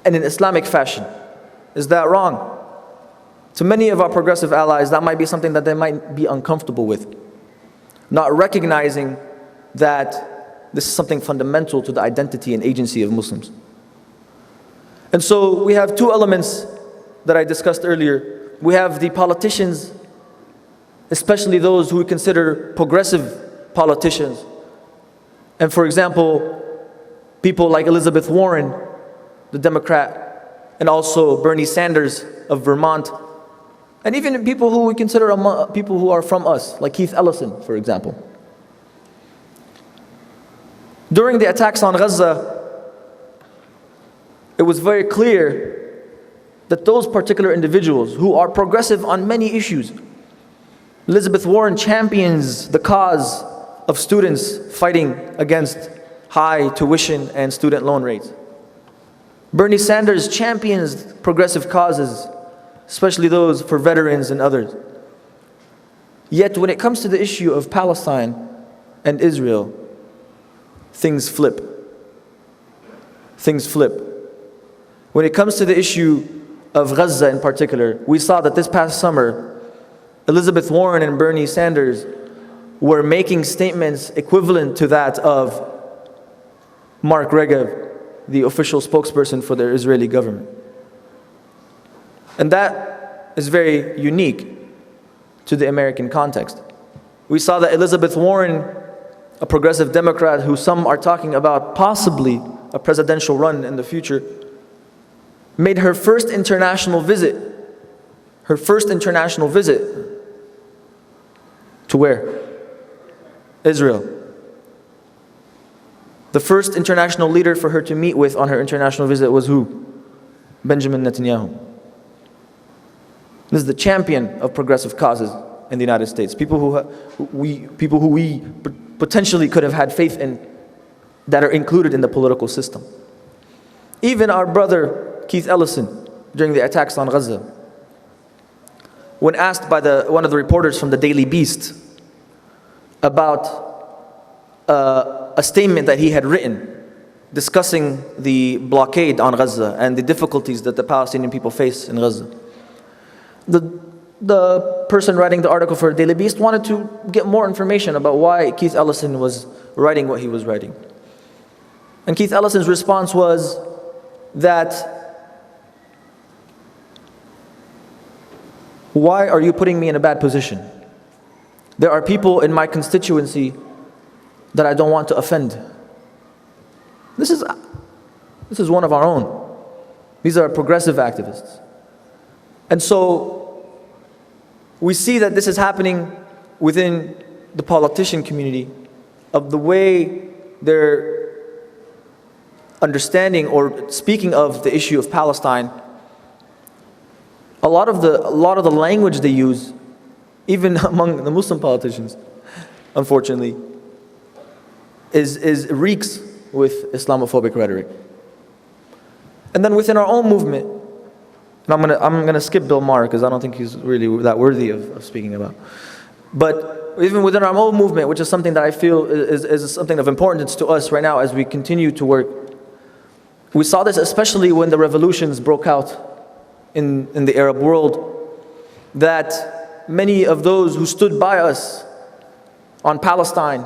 in an Islamic fashion? Is that wrong? To many of our progressive allies, that might be something that they might be uncomfortable with, not recognizing that this is something fundamental to the identity and agency of Muslims. And so we have two elements that I discussed earlier. We have the politicians, especially those who we consider progressive politicians. And for example, people like Elizabeth Warren, the Democrat, and also Bernie Sanders of Vermont, and even people who we consider people who are from us, like Keith Ellison, for example. During the attacks on Gaza, it was very clear that those particular individuals who are progressive on many issues, Elizabeth Warren champions the cause of students fighting against high tuition and student loan rates. Bernie Sanders champions progressive causes, especially those for veterans and others. Yet when it comes to the issue of Palestine and Israel, things flip. Things flip. When it comes to the issue of Gaza in particular, we saw that this past summer, Elizabeth Warren and Bernie Sanders were making statements equivalent to that of Mark Regev, the official spokesperson for the Israeli government. And that is very unique to the American context. We saw that Elizabeth Warren, a progressive Democrat who some are talking about possibly a presidential run in the future, made her first international visit to where? Israel. The first international leader for her to meet with on her international visit was who? Benjamin Netanyahu. This is the champion of progressive causes in the United States. People who we potentially could have had faith in, that are included in the political system. Even our brother Keith Ellison, during the attacks on Gaza, when asked by one of the reporters from the Daily Beast about a statement that he had written discussing the blockade on Gaza and the difficulties that the Palestinian people face in Gaza, the person writing the article for Daily Beast wanted to get more information about why Keith Ellison was writing what he was writing. And Keith Ellison's response was that, why are you putting me in a bad position? There are people in my constituency that I don't want to offend. This is one of our own. These are progressive activists. And so we see that this is happening within the politician community, of the way they're understanding or speaking of the issue of Palestine. A lot of the language they use, even among the Muslim politicians, unfortunately, is reeks with Islamophobic rhetoric. And then within our own movement, and I'm gonna skip Bill Maher because I don't think he's really that worthy of speaking about. But even within our own movement, which is something that I feel is something of importance to us right now as we continue to work, we saw this especially when the revolutions broke out in the Arab world, that many of those who stood by us on Palestine,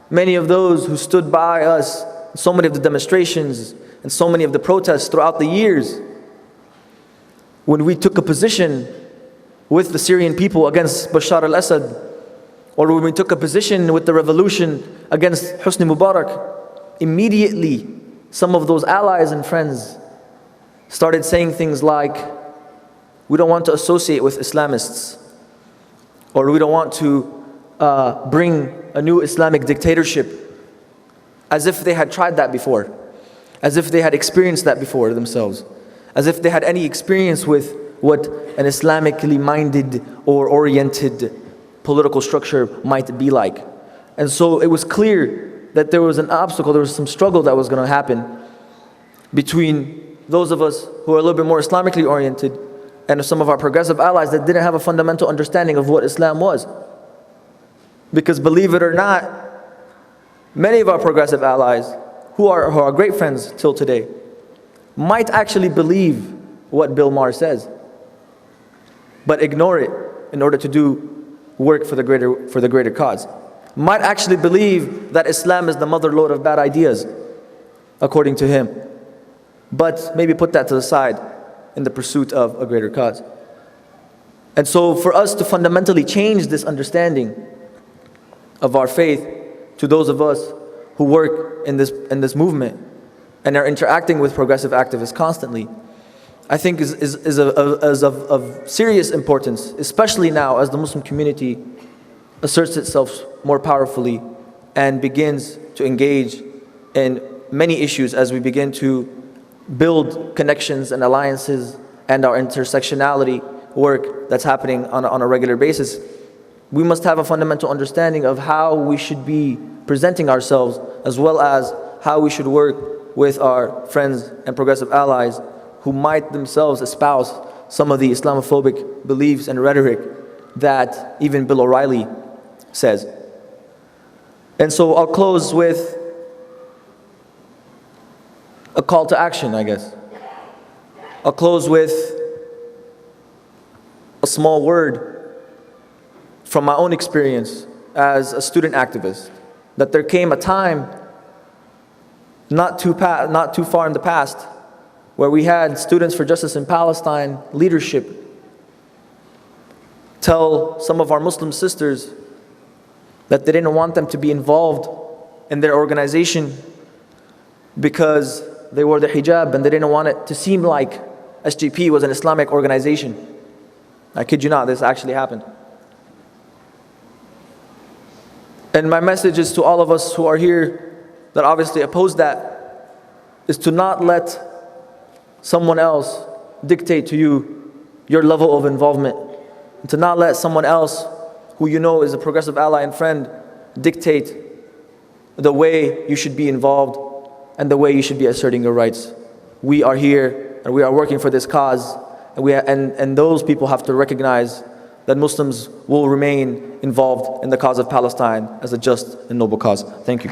many of those who stood by us in so many of the demonstrations and so many of the protests throughout the years, when we took a position with the Syrian people against Bashar al-Assad, or when we took a position with the revolution against Hosni Mubarak, immediately some of those allies and friends started saying things like, we don't want to associate with Islamists, or we don't want to bring a new Islamic dictatorship, as if they had tried that before, as if they had experienced that before themselves, as if they had any experience with what an Islamically minded or oriented political structure might be like. And so it was clear that there was an obstacle, there was some struggle that was going to happen between those of us who are a little bit more Islamically oriented and some of our progressive allies that didn't have a fundamental understanding of what Islam was. Because believe it or not, many of our progressive allies, who are great friends till today, might actually believe what Bill Maher says. but ignore it in order to do work for the greater cause. Might actually believe that Islam is the mother lode of bad ideas, according to him, but maybe put that to the side in the pursuit of a greater cause. And so for us to fundamentally change this understanding of our faith to those of us who work in this movement and are interacting with progressive activists constantly, I think is of serious importance, especially now as the Muslim community asserts itself more powerfully and begins to engage in many issues as we begin to build connections and alliances and our intersectionality work that's happening on a regular basis. We must have a fundamental understanding of how we should be presenting ourselves, as well as how we should work with our friends and progressive allies who might themselves espouse some of the Islamophobic beliefs and rhetoric that even Bill O'Reilly says. And so I'll close with a call to action, I guess. I'll close with a small word from my own experience as a student activist, that there came a time not too far in the past where we had Students for Justice in Palestine leadership tell some of our Muslim sisters that they didn't want them to be involved in their organization because they wore the hijab and they didn't want it to seem like SJP was an Islamic organization. I kid you not, this actually happened. And my message is to all of us who are here that obviously oppose that, is to not let someone else dictate to you your level of involvement, and to not let someone else who you know is a progressive ally and friend dictate the way you should be involved and the way you should be asserting your rights. We are here and we are working for this cause, and those people have to recognize that Muslims will remain involved in the cause of Palestine as a just and noble cause. Thank you.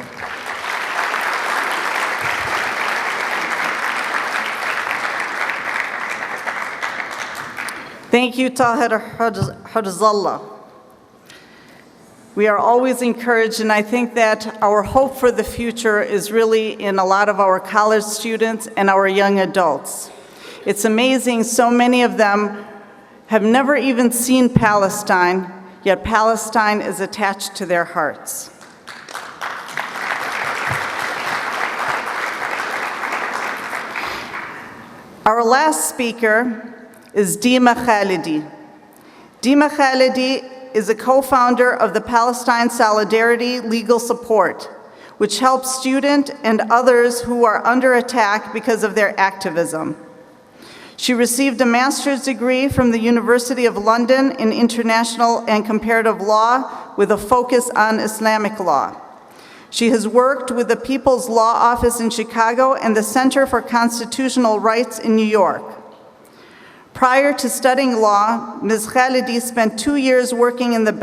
Thank you, Taher Herzallah. We are always encouraged, and I think that our hope for the future is really in a lot of our college students and our young adults. It's amazing, so many of them have never even seen Palestine, yet Palestine is attached to their hearts. Our last speaker is Dima Khalidi. Dima Khalidi is a co-founder of the Palestine Solidarity Legal Support, which helps students and others who are under attack because of their activism. She received a master's degree from the University of London in International and Comparative Law with a focus on Islamic law. She has worked with the People's Law Office in Chicago and the Center for Constitutional Rights in New York. Prior to studying law, Ms. Khalidi spent 2 years working in the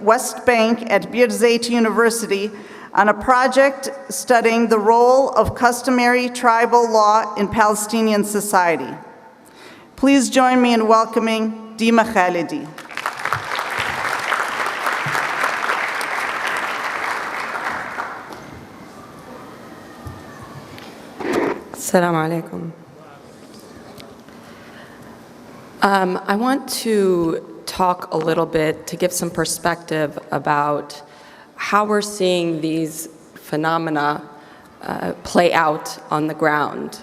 West Bank at Birzeit University on a project studying the role of customary tribal law in Palestinian society. Please join me in welcoming Dima Khalidi. Assalamu alaikum. I want to talk a little bit to give some perspective about how we're seeing these phenomena play out on the ground.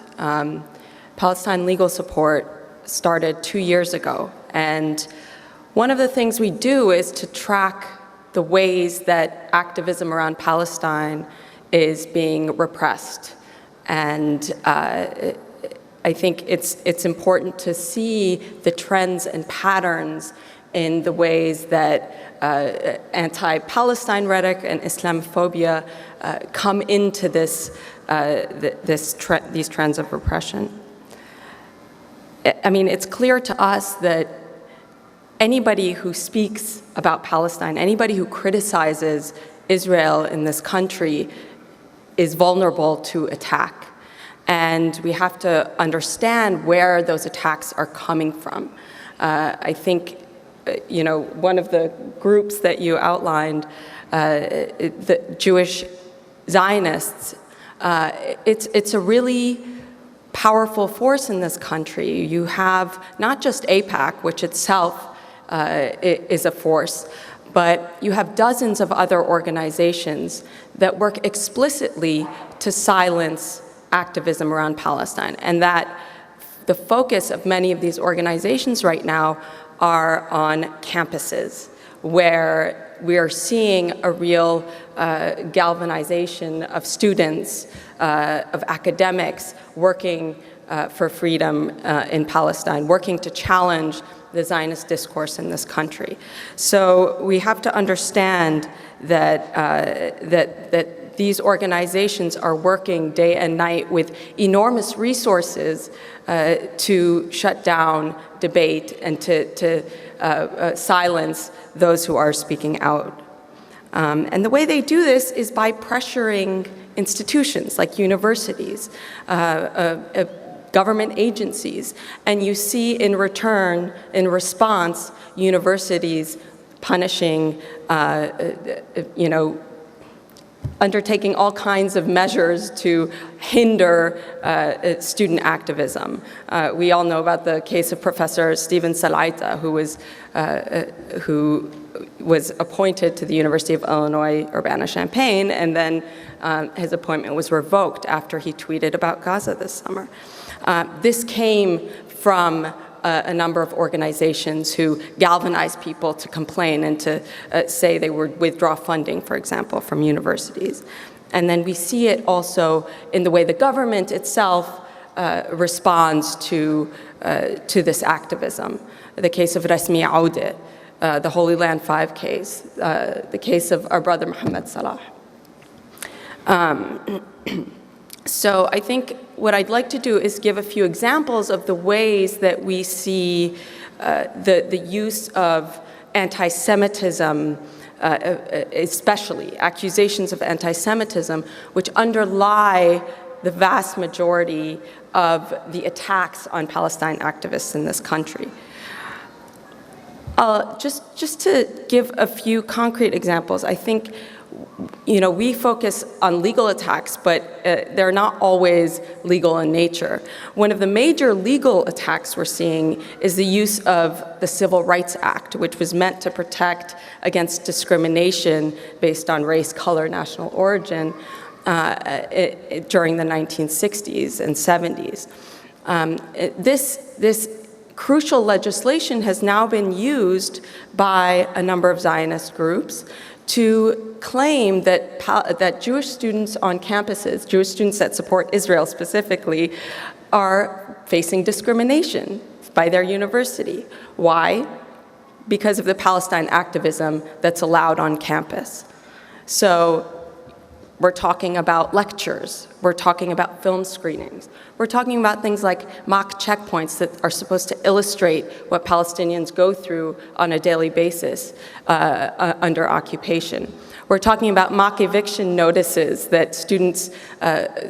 Palestine Legal Support started 2 years ago, and one of the things we do is to track the ways that activism around Palestine is being repressed. And I think it's important to see the trends and patterns in the ways that anti-Palestine rhetoric and Islamophobia come into these trends of repression. I mean, it's clear to us that anybody who speaks about Palestine, anybody who criticizes Israel in this country is vulnerable to attack. And we have to understand where those attacks are coming from. I think, one of the groups that you outlined, the Jewish Zionists, it's a really powerful force in this country. You have not just AIPAC, which itself is a force, but you have dozens of other organizations that work explicitly to silence activism around Palestine, and that the focus of many of these organizations right now are on campuses, where we are seeing a real galvanization of students, of academics working for freedom in Palestine, working to challenge the Zionist discourse in this country. So we have to understand that, that these organizations are working day and night with enormous resources to shut down debate and to silence those who are speaking out. And the way they do this is by pressuring institutions like universities, government agencies, and you see in return, in response, universities punishing, undertaking all kinds of measures to hinder student activism. We all know about the case of Professor Stephen Salaita, who was appointed to the University of Illinois Urbana-Champaign, and then his appointment was revoked after he tweeted about Gaza this summer. This came from a number of organizations who galvanized people to complain and to say they would withdraw funding, for example, from universities. And then we see it also in the way the government itself responds to this activism. The case of Rasmi Aude, the Holy Land 5 case, the case of our brother Mohammed Salah. So I think what I'd like to do is give a few examples of the ways that we see the use of anti-Semitism, especially accusations of anti-Semitism, which underlie the vast majority of the attacks on Palestine activists in this country. Just to give a few concrete examples, I think we focus on legal attacks, but they're not always legal in nature. One of the major legal attacks we're seeing is the use of the Civil Rights Act, which was meant to protect against discrimination based on race, color, national origin during the 1960s and 70s. This crucial legislation has now been used by a number of Zionist groups to claim that Jewish students on campuses, Jewish students that support Israel specifically, are facing discrimination by their university. Why? Because of the Palestine activism that's allowed on campus. So we're talking about lectures, we're talking about film screenings, we're talking about things like mock checkpoints that are supposed to illustrate what Palestinians go through on a daily basis under occupation. We're talking about mock eviction notices that students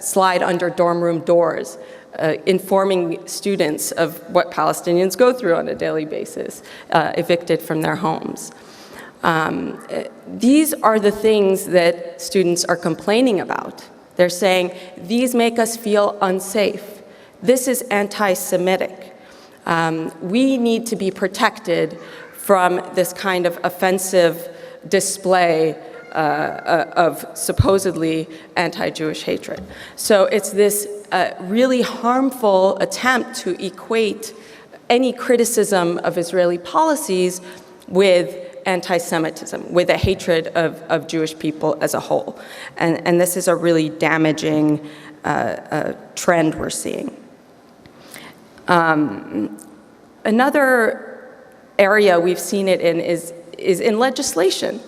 slide under dorm room doors, informing students of what Palestinians go through on a daily basis, evicted from their homes. These are the things that students are complaining about. They're saying, these make us feel unsafe. This is anti-Semitic. We need to be protected from this kind of offensive display of supposedly anti-Jewish hatred. So it's this really harmful attempt to equate any criticism of Israeli policies with anti-Semitism, with a hatred of Jewish people as a whole. And this is a really damaging trend we're seeing. Another area we've seen it in is in legislation.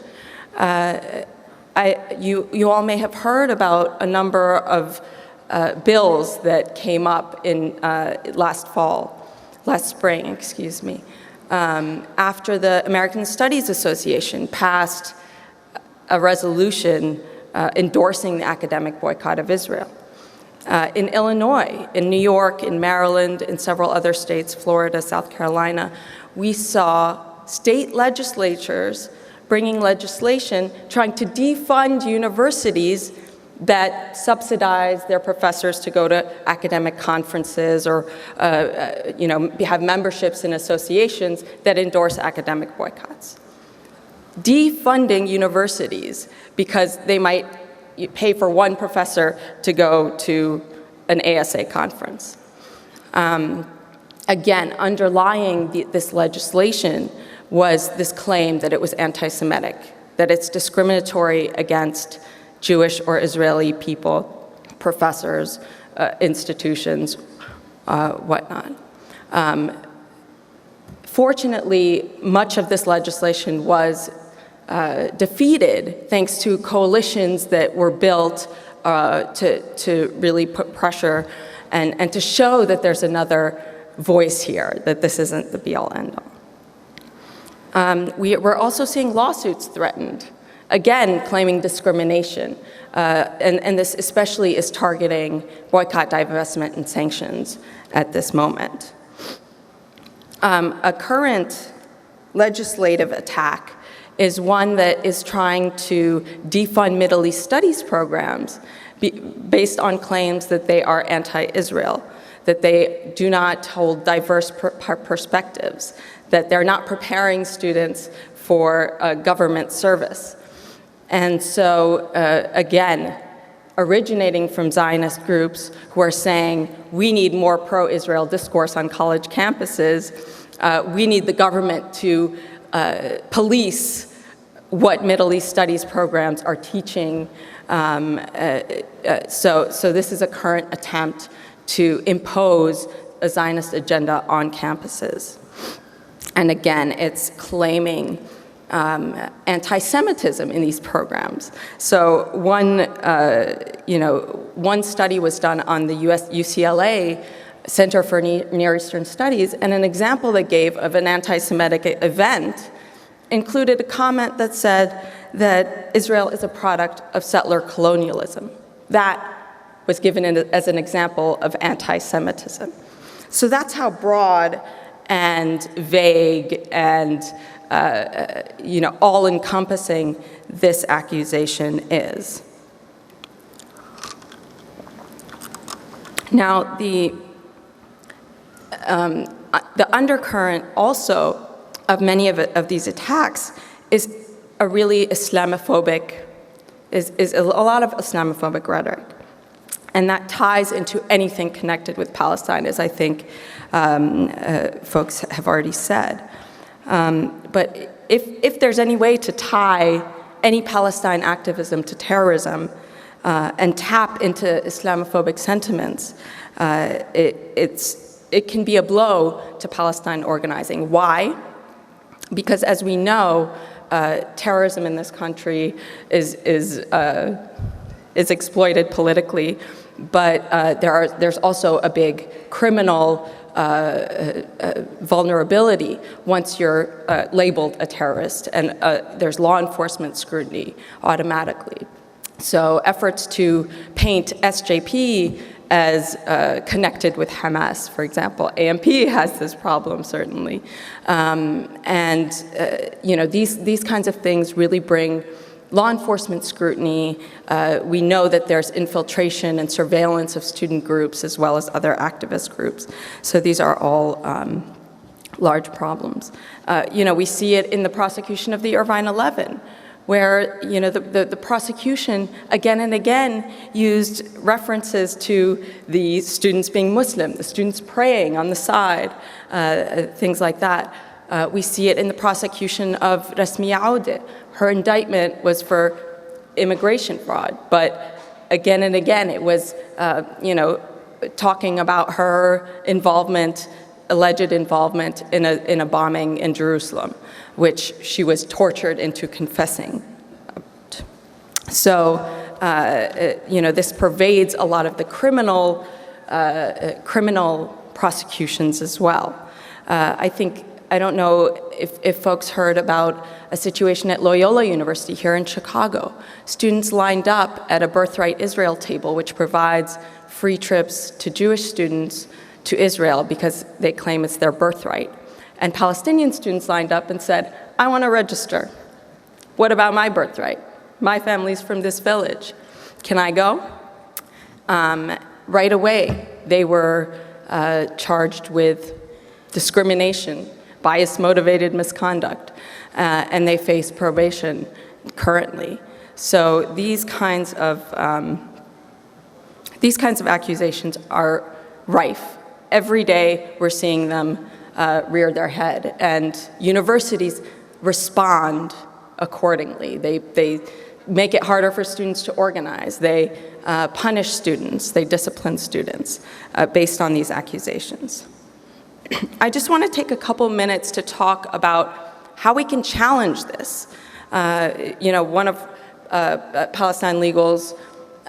You all may have heard about a number of bills that came up in last spring, excuse me. After the American Studies Association passed a resolution endorsing the academic boycott of Israel. In Illinois, in New York, in Maryland, in several other states, Florida, South Carolina, we saw state legislatures bringing legislation trying to defund universities that subsidize their professors to go to academic conferences or have memberships in associations that endorse academic boycotts. Defunding universities because they might pay for one professor to go to an ASA conference. Again, underlying this legislation was this claim that it was anti-Semitic, that it's discriminatory against Jewish or Israeli people, professors, institutions, whatnot. Fortunately, much of this legislation was defeated thanks to coalitions that were built to really put pressure and to show that there's another voice here, that this isn't the be-all, end-all. We're also seeing lawsuits threatened, again, claiming discrimination. And this especially is targeting boycott, divestment, and sanctions at this moment. A current legislative attack is one that is trying to defund Middle East studies programs based on claims that they are anti-Israel, that they do not hold diverse perspectives, that they're not preparing students for government service. And so, again, originating from Zionist groups who are saying, we need more pro-Israel discourse on college campuses, we need the government to police what Middle East studies programs are teaching. So this is a current attempt to impose a Zionist agenda on campuses. And again, it's claiming anti-Semitism in these programs. So one study was done on the UCLA Center for Near Eastern Studies, and an example they gave of an anti-Semitic event included a comment that said that Israel is a product of settler colonialism. That was given as an example of anti-Semitism. So that's how broad and vague and all-encompassing this accusation is. Now, the undercurrent also of many of these attacks is a really Islamophobic, is a lot of Islamophobic rhetoric. And that ties into anything connected with Palestine, as I think folks have already said. But if there's any way to tie any Palestine activism to terrorism and tap into Islamophobic sentiments, it can be a blow to Palestine organizing. Why? Because as we know, terrorism in this country is exploited politically, but there's also a big criminal vulnerability once you're labeled a terrorist, and there's law enforcement scrutiny automatically. So efforts to paint SJP as connected with Hamas, for example. AMP has this problem, certainly. These kinds of things really bring law enforcement scrutiny. We know that there's infiltration and surveillance of student groups as well as other activist groups. So these are all large problems. We see it in the prosecution of the Irvine 11, where the prosecution again and again used references to the students being Muslim, the students praying on the side, things like that. We see it in the prosecution of Rasmiya Audet. Her indictment was for immigration fraud, but again and again it was talking about her alleged involvement in a bombing in Jerusalem, which she was tortured into confessing. So, this pervades a lot of the criminal prosecutions as well. I don't know if folks heard about a situation at Loyola University here in Chicago. Students lined up at a Birthright Israel table, which provides free trips to Jewish students to Israel because they claim it's their birthright. and Palestinian students lined up and said, I want to register. What about my birthright? My family's from this village. Can I go? Right away, they were charged with discrimination, bias-motivated misconduct, and they face probation currently. So these kinds of accusations are rife. Every day we're seeing them rear their head, and universities respond accordingly. They make it harder for students to organize. They punish students. They discipline students based on these accusations. I just want to take a couple minutes to talk about how we can challenge this. One of Palestine Legal's,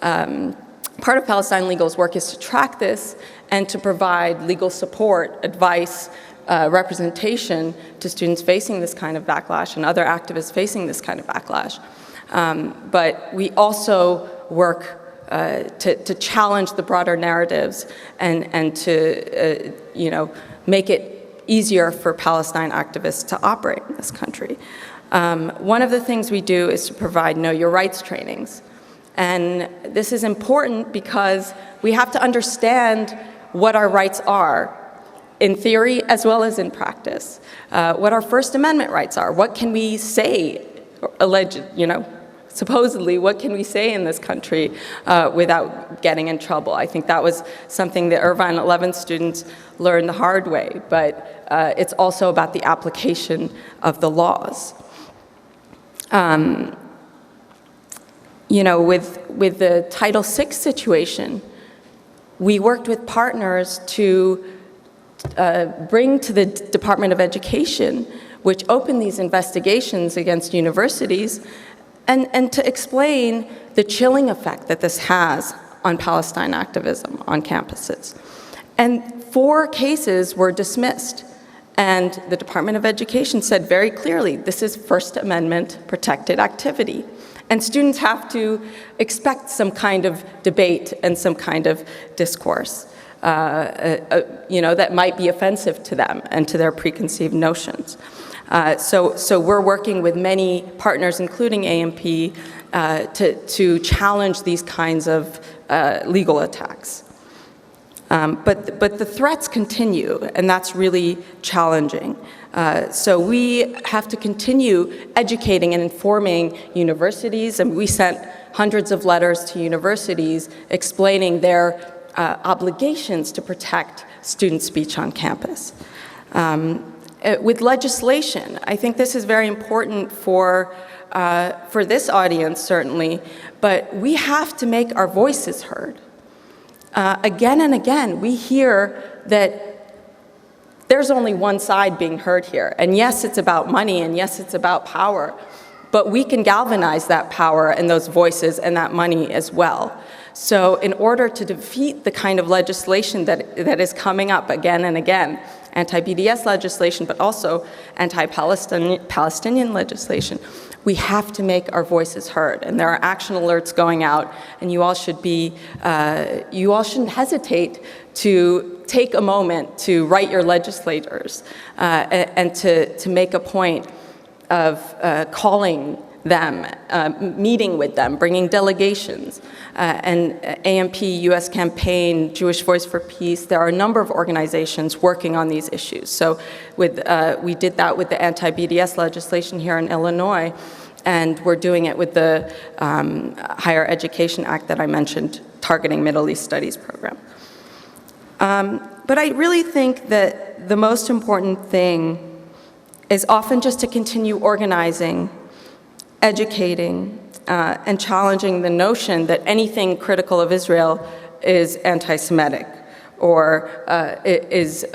part of Palestine Legal's work is to track this and to provide legal support, advice, representation to students facing this kind of backlash and other activists facing this kind of backlash. But we also work to challenge the broader narratives and to make it easier for Palestine activists to operate in this country. One of the things we do is to provide Know Your Rights trainings. And this is important because we have to understand what our rights are, in theory as well as in practice. What our First Amendment rights are. What can we say, supposedly, what can we say in this country without getting in trouble? I think that was something that Irvine 11 students learned the hard way, but it's also about the application of the laws. With the Title VI situation, we worked with partners to bring to the Department of Education, which opened these investigations against universities, and to explain the chilling effect that this has on Palestine activism on campuses. And 4 cases were dismissed. And the Department of Education said very clearly, this is First Amendment protected activity. And students have to expect some kind of debate and some kind of discourse, that might be offensive to them and to their preconceived notions. So we're working with many partners, including AMP, to challenge these kinds of legal attacks. But the threats continue, and that's really challenging. So we have to continue educating and informing universities, and we sent hundreds of letters to universities explaining their obligations to protect student speech on campus. With legislation, I think this is very important for this audience, certainly, but we have to make our voices heard. Again and again, we hear that there's only one side being heard here. And yes, it's about money, and yes, it's about power. But we can galvanize that power and those voices and that money as well. So in order to defeat the kind of legislation that is coming up again and again, anti-BDS legislation, but also anti-Palestinian legislation, we have to make our voices heard. And there are action alerts going out, and you all shouldn't hesitate to take a moment to write your legislators and to make a point of calling them, meeting with them, bringing delegations. And AMP, US Campaign, Jewish Voice for Peace, there are a number of organizations working on these issues. So we did that with the anti-BDS legislation here in Illinois, and we're doing it with the Higher Education Act that I mentioned, targeting Middle East Studies program. But I really think that the most important thing is often just to continue organizing, educating, and challenging the notion that anything critical of Israel is anti-Semitic or is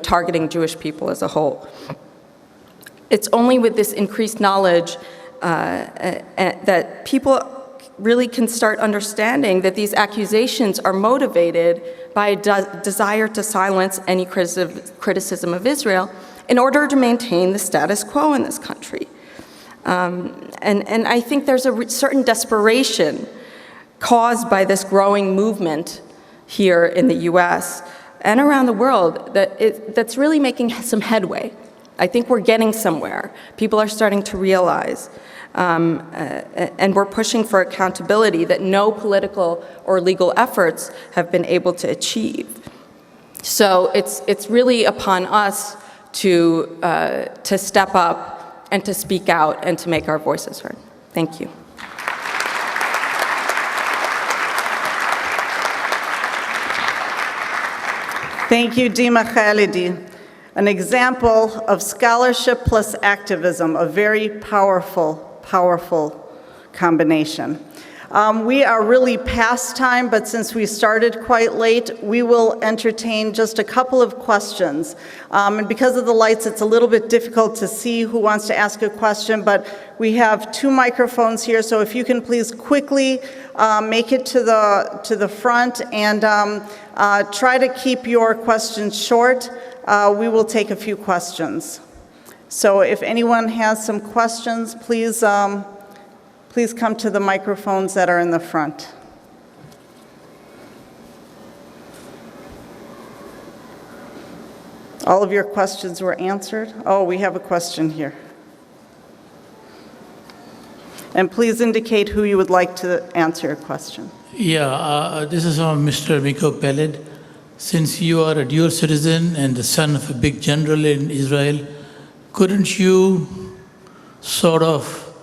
targeting Jewish people as a whole. It's only with this increased knowledge that people really can start understanding that these accusations are motivated by a desire to silence any criticism of Israel in order to maintain the status quo in this country. And I think there's a certain desperation caused by this growing movement here in the US and around the world that's really making some headway. I think we're getting somewhere. People are starting to realize, and we're pushing for accountability that no political or legal efforts have been able to achieve. So it's really upon us to step up and to speak out and to make our voices heard. Thank you. Thank you, Dima Khalidi. An example of scholarship plus activism, a very powerful, powerful combination. We are really past time, but since we started quite late, we will entertain just a couple of questions. And because of the lights, it's a little bit difficult to see who wants to ask a question, but we have 2 microphones here, so if you can please quickly make it to the front and try to keep your questions short. We will take a few questions. So if anyone has some questions, please come to the microphones that are in the front. All of your questions were answered? Oh, we have a question here. And please indicate who you would like to answer your question. Yeah, this is from Mr. Miko Peled. Since you are a dual citizen and the son of a big general in Israel, couldn't you sort of,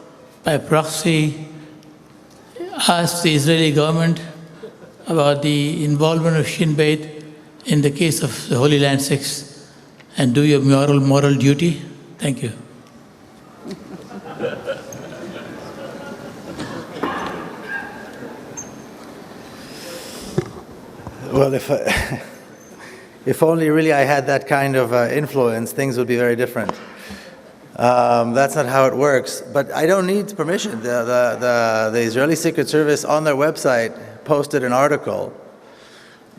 by proxy, ask the Israeli government about the involvement of Shin Bet in the case of the Holy Land 6 and do your moral duty? Thank you. Well, if only really I had that kind of influence, things would be very different. That's not how it works, but I don't need permission. The Israeli Secret Service on their website posted an article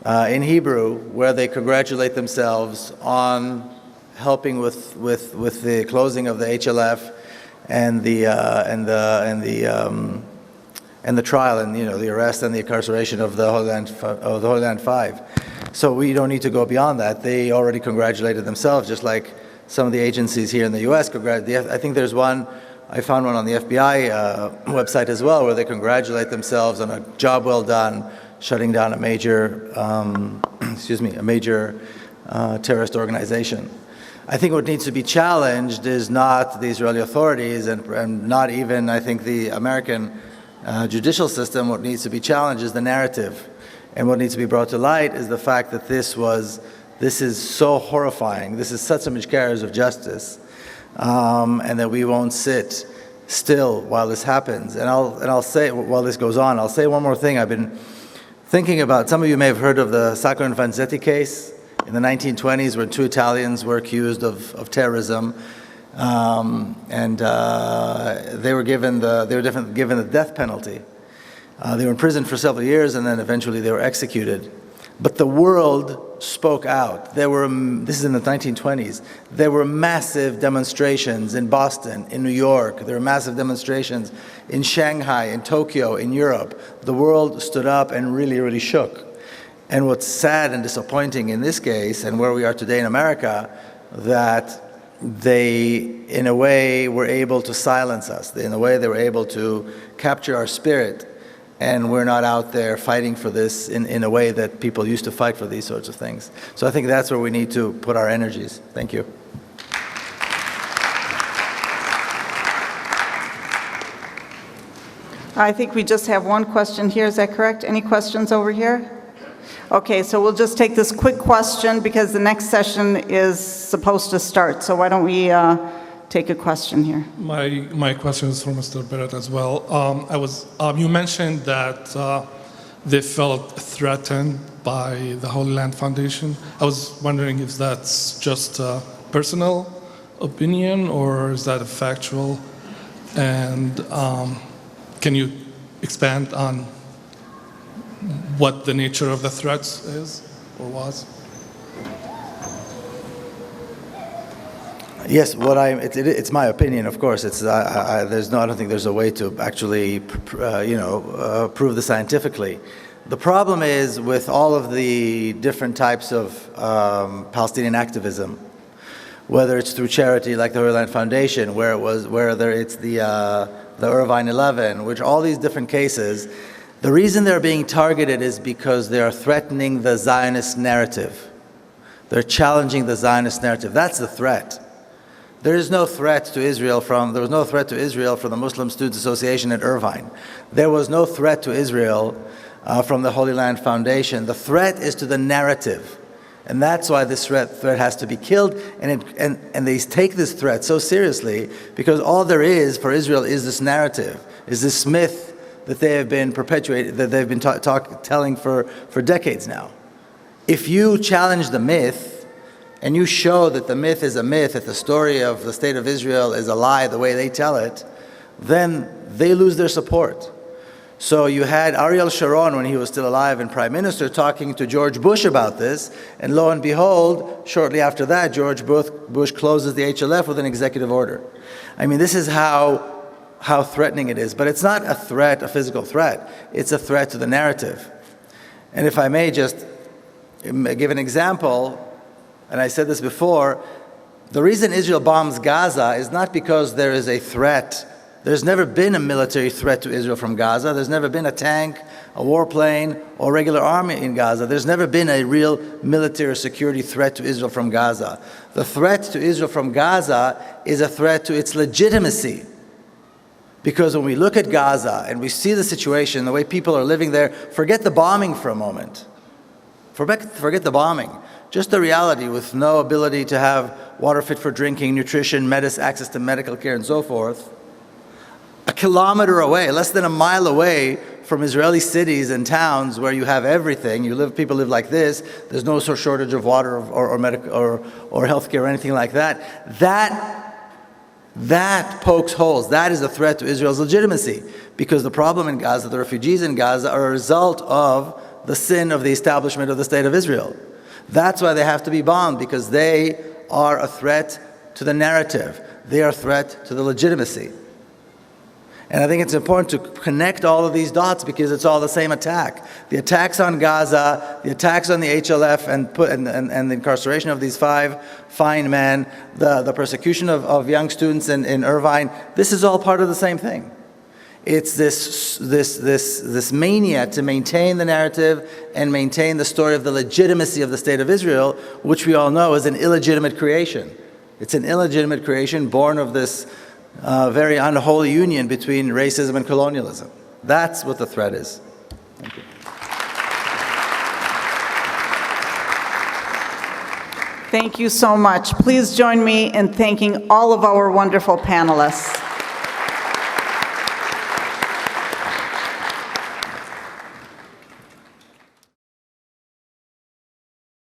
in Hebrew where they congratulate themselves on helping with the closing of the HLF and the trial and the arrest and the incarceration of the Holy Land 5. So we don't need to go beyond that. They already congratulated themselves, just like some of the agencies here in the U.S. I think there's one, I found one on the FBI website as well, where they congratulate themselves on a job well done, shutting down a major, terrorist organization. I think what needs to be challenged is not the Israeli authorities and not even, I think, the American judicial system. What needs to be challenged is the narrative. And what needs to be brought to light is the fact that this is so horrifying, this is such a miscarriage of justice, and that we won't sit still while this happens. And I'll say, while this goes on, I'll say one more thing. I've been thinking about, some of you may have heard of the Sacco and Vanzetti case in the 1920s, where 2 Italians were accused of terrorism, and they were given the death penalty. They were in prison for several years, and then eventually they were executed. But the world spoke out. This is in the 1920s. There were massive demonstrations in Boston, in New York. There were massive demonstrations in Shanghai, in Tokyo, in Europe. The world stood up and really, really shook. And what's sad and disappointing in this case, and where we are today in America, that they, in a way, were able to silence us. In a way, they were able to capture our spirit. And we're not out there fighting for this in a way that people used to fight for these sorts of things. So I think that's where we need to put our energies. Thank you. I think we just have one question here. Is that correct? Any questions over here? Okay, so we'll just take this quick question because the next session is supposed to start. So why don't we take a question here? My question is for Mr. Peled as well. You mentioned that they felt threatened by the Holy Land Foundation. I was wondering if that's just a personal opinion or is that a factual? And can you expand on what the nature of the threats is or was? Yes, it's my opinion, of course. I don't think there's a way to actually, prove this scientifically. The problem is with all of the different types of Palestinian activism, whether it's through charity like the Holy Land Foundation, whether it's the Irvine 11, which all these different cases, the reason they're being targeted is because they are threatening the Zionist narrative. They're challenging the Zionist narrative. That's the threat. There was no threat to Israel from the Muslim Students Association at Irvine. There was no threat to Israel from the Holy Land Foundation. The threat is to the narrative. And that's why this threat has to be killed. And they take this threat so seriously because all there is for Israel is this narrative, is this myth that they have been perpetuating, that they've been telling for decades now. If you challenge the myth and you show that the myth is a myth, that the story of the state of Israel is a lie the way they tell it, then they lose their support. So you had Ariel Sharon, when he was still alive and prime minister, talking to George Bush about this, and lo and behold, shortly after that, George Bush closes the HLF with an executive order. I mean, this is how threatening it is. But it's not a threat, a physical threat. It's a threat to the narrative. And if I may just give an example, and I said this before, the reason Israel bombs Gaza is not because there is a threat. There's never been a military threat to Israel from Gaza. There's never been a tank, a warplane, or regular army in Gaza. There's never been a real military or security threat to Israel from Gaza. The threat to Israel from Gaza is a threat to its legitimacy. Because when we look at Gaza and we see the situation, the way people are living there, forget the bombing for a moment. Forget the bombing. Just the reality with no ability to have water fit for drinking, nutrition, access to medical care, and so forth. A kilometer away, less than a mile away from Israeli cities and towns where you have everything, people live like this, there's no shortage of water or medical or healthcare or anything like that. That pokes holes. That is a threat to Israel's legitimacy. Because the problem in Gaza, the refugees in Gaza, are a result of the sin of the establishment of the State of Israel. That's why they have to be bombed, because they are a threat to the narrative. They are a threat to the legitimacy. And I think it's important to connect all of these dots because it's all the same attack. The attacks on Gaza, the attacks on the HLF and the incarceration of these 5 fine men, the persecution of young students in Irvine, this is all part of the same thing. It's this mania to maintain the narrative and maintain the story of the legitimacy of the State of Israel, which we all know is an illegitimate creation. It's an illegitimate creation born of this very unholy union between racism and colonialism. That's what the threat is. Thank you. Thank you so much. Please join me in thanking all of our wonderful panelists.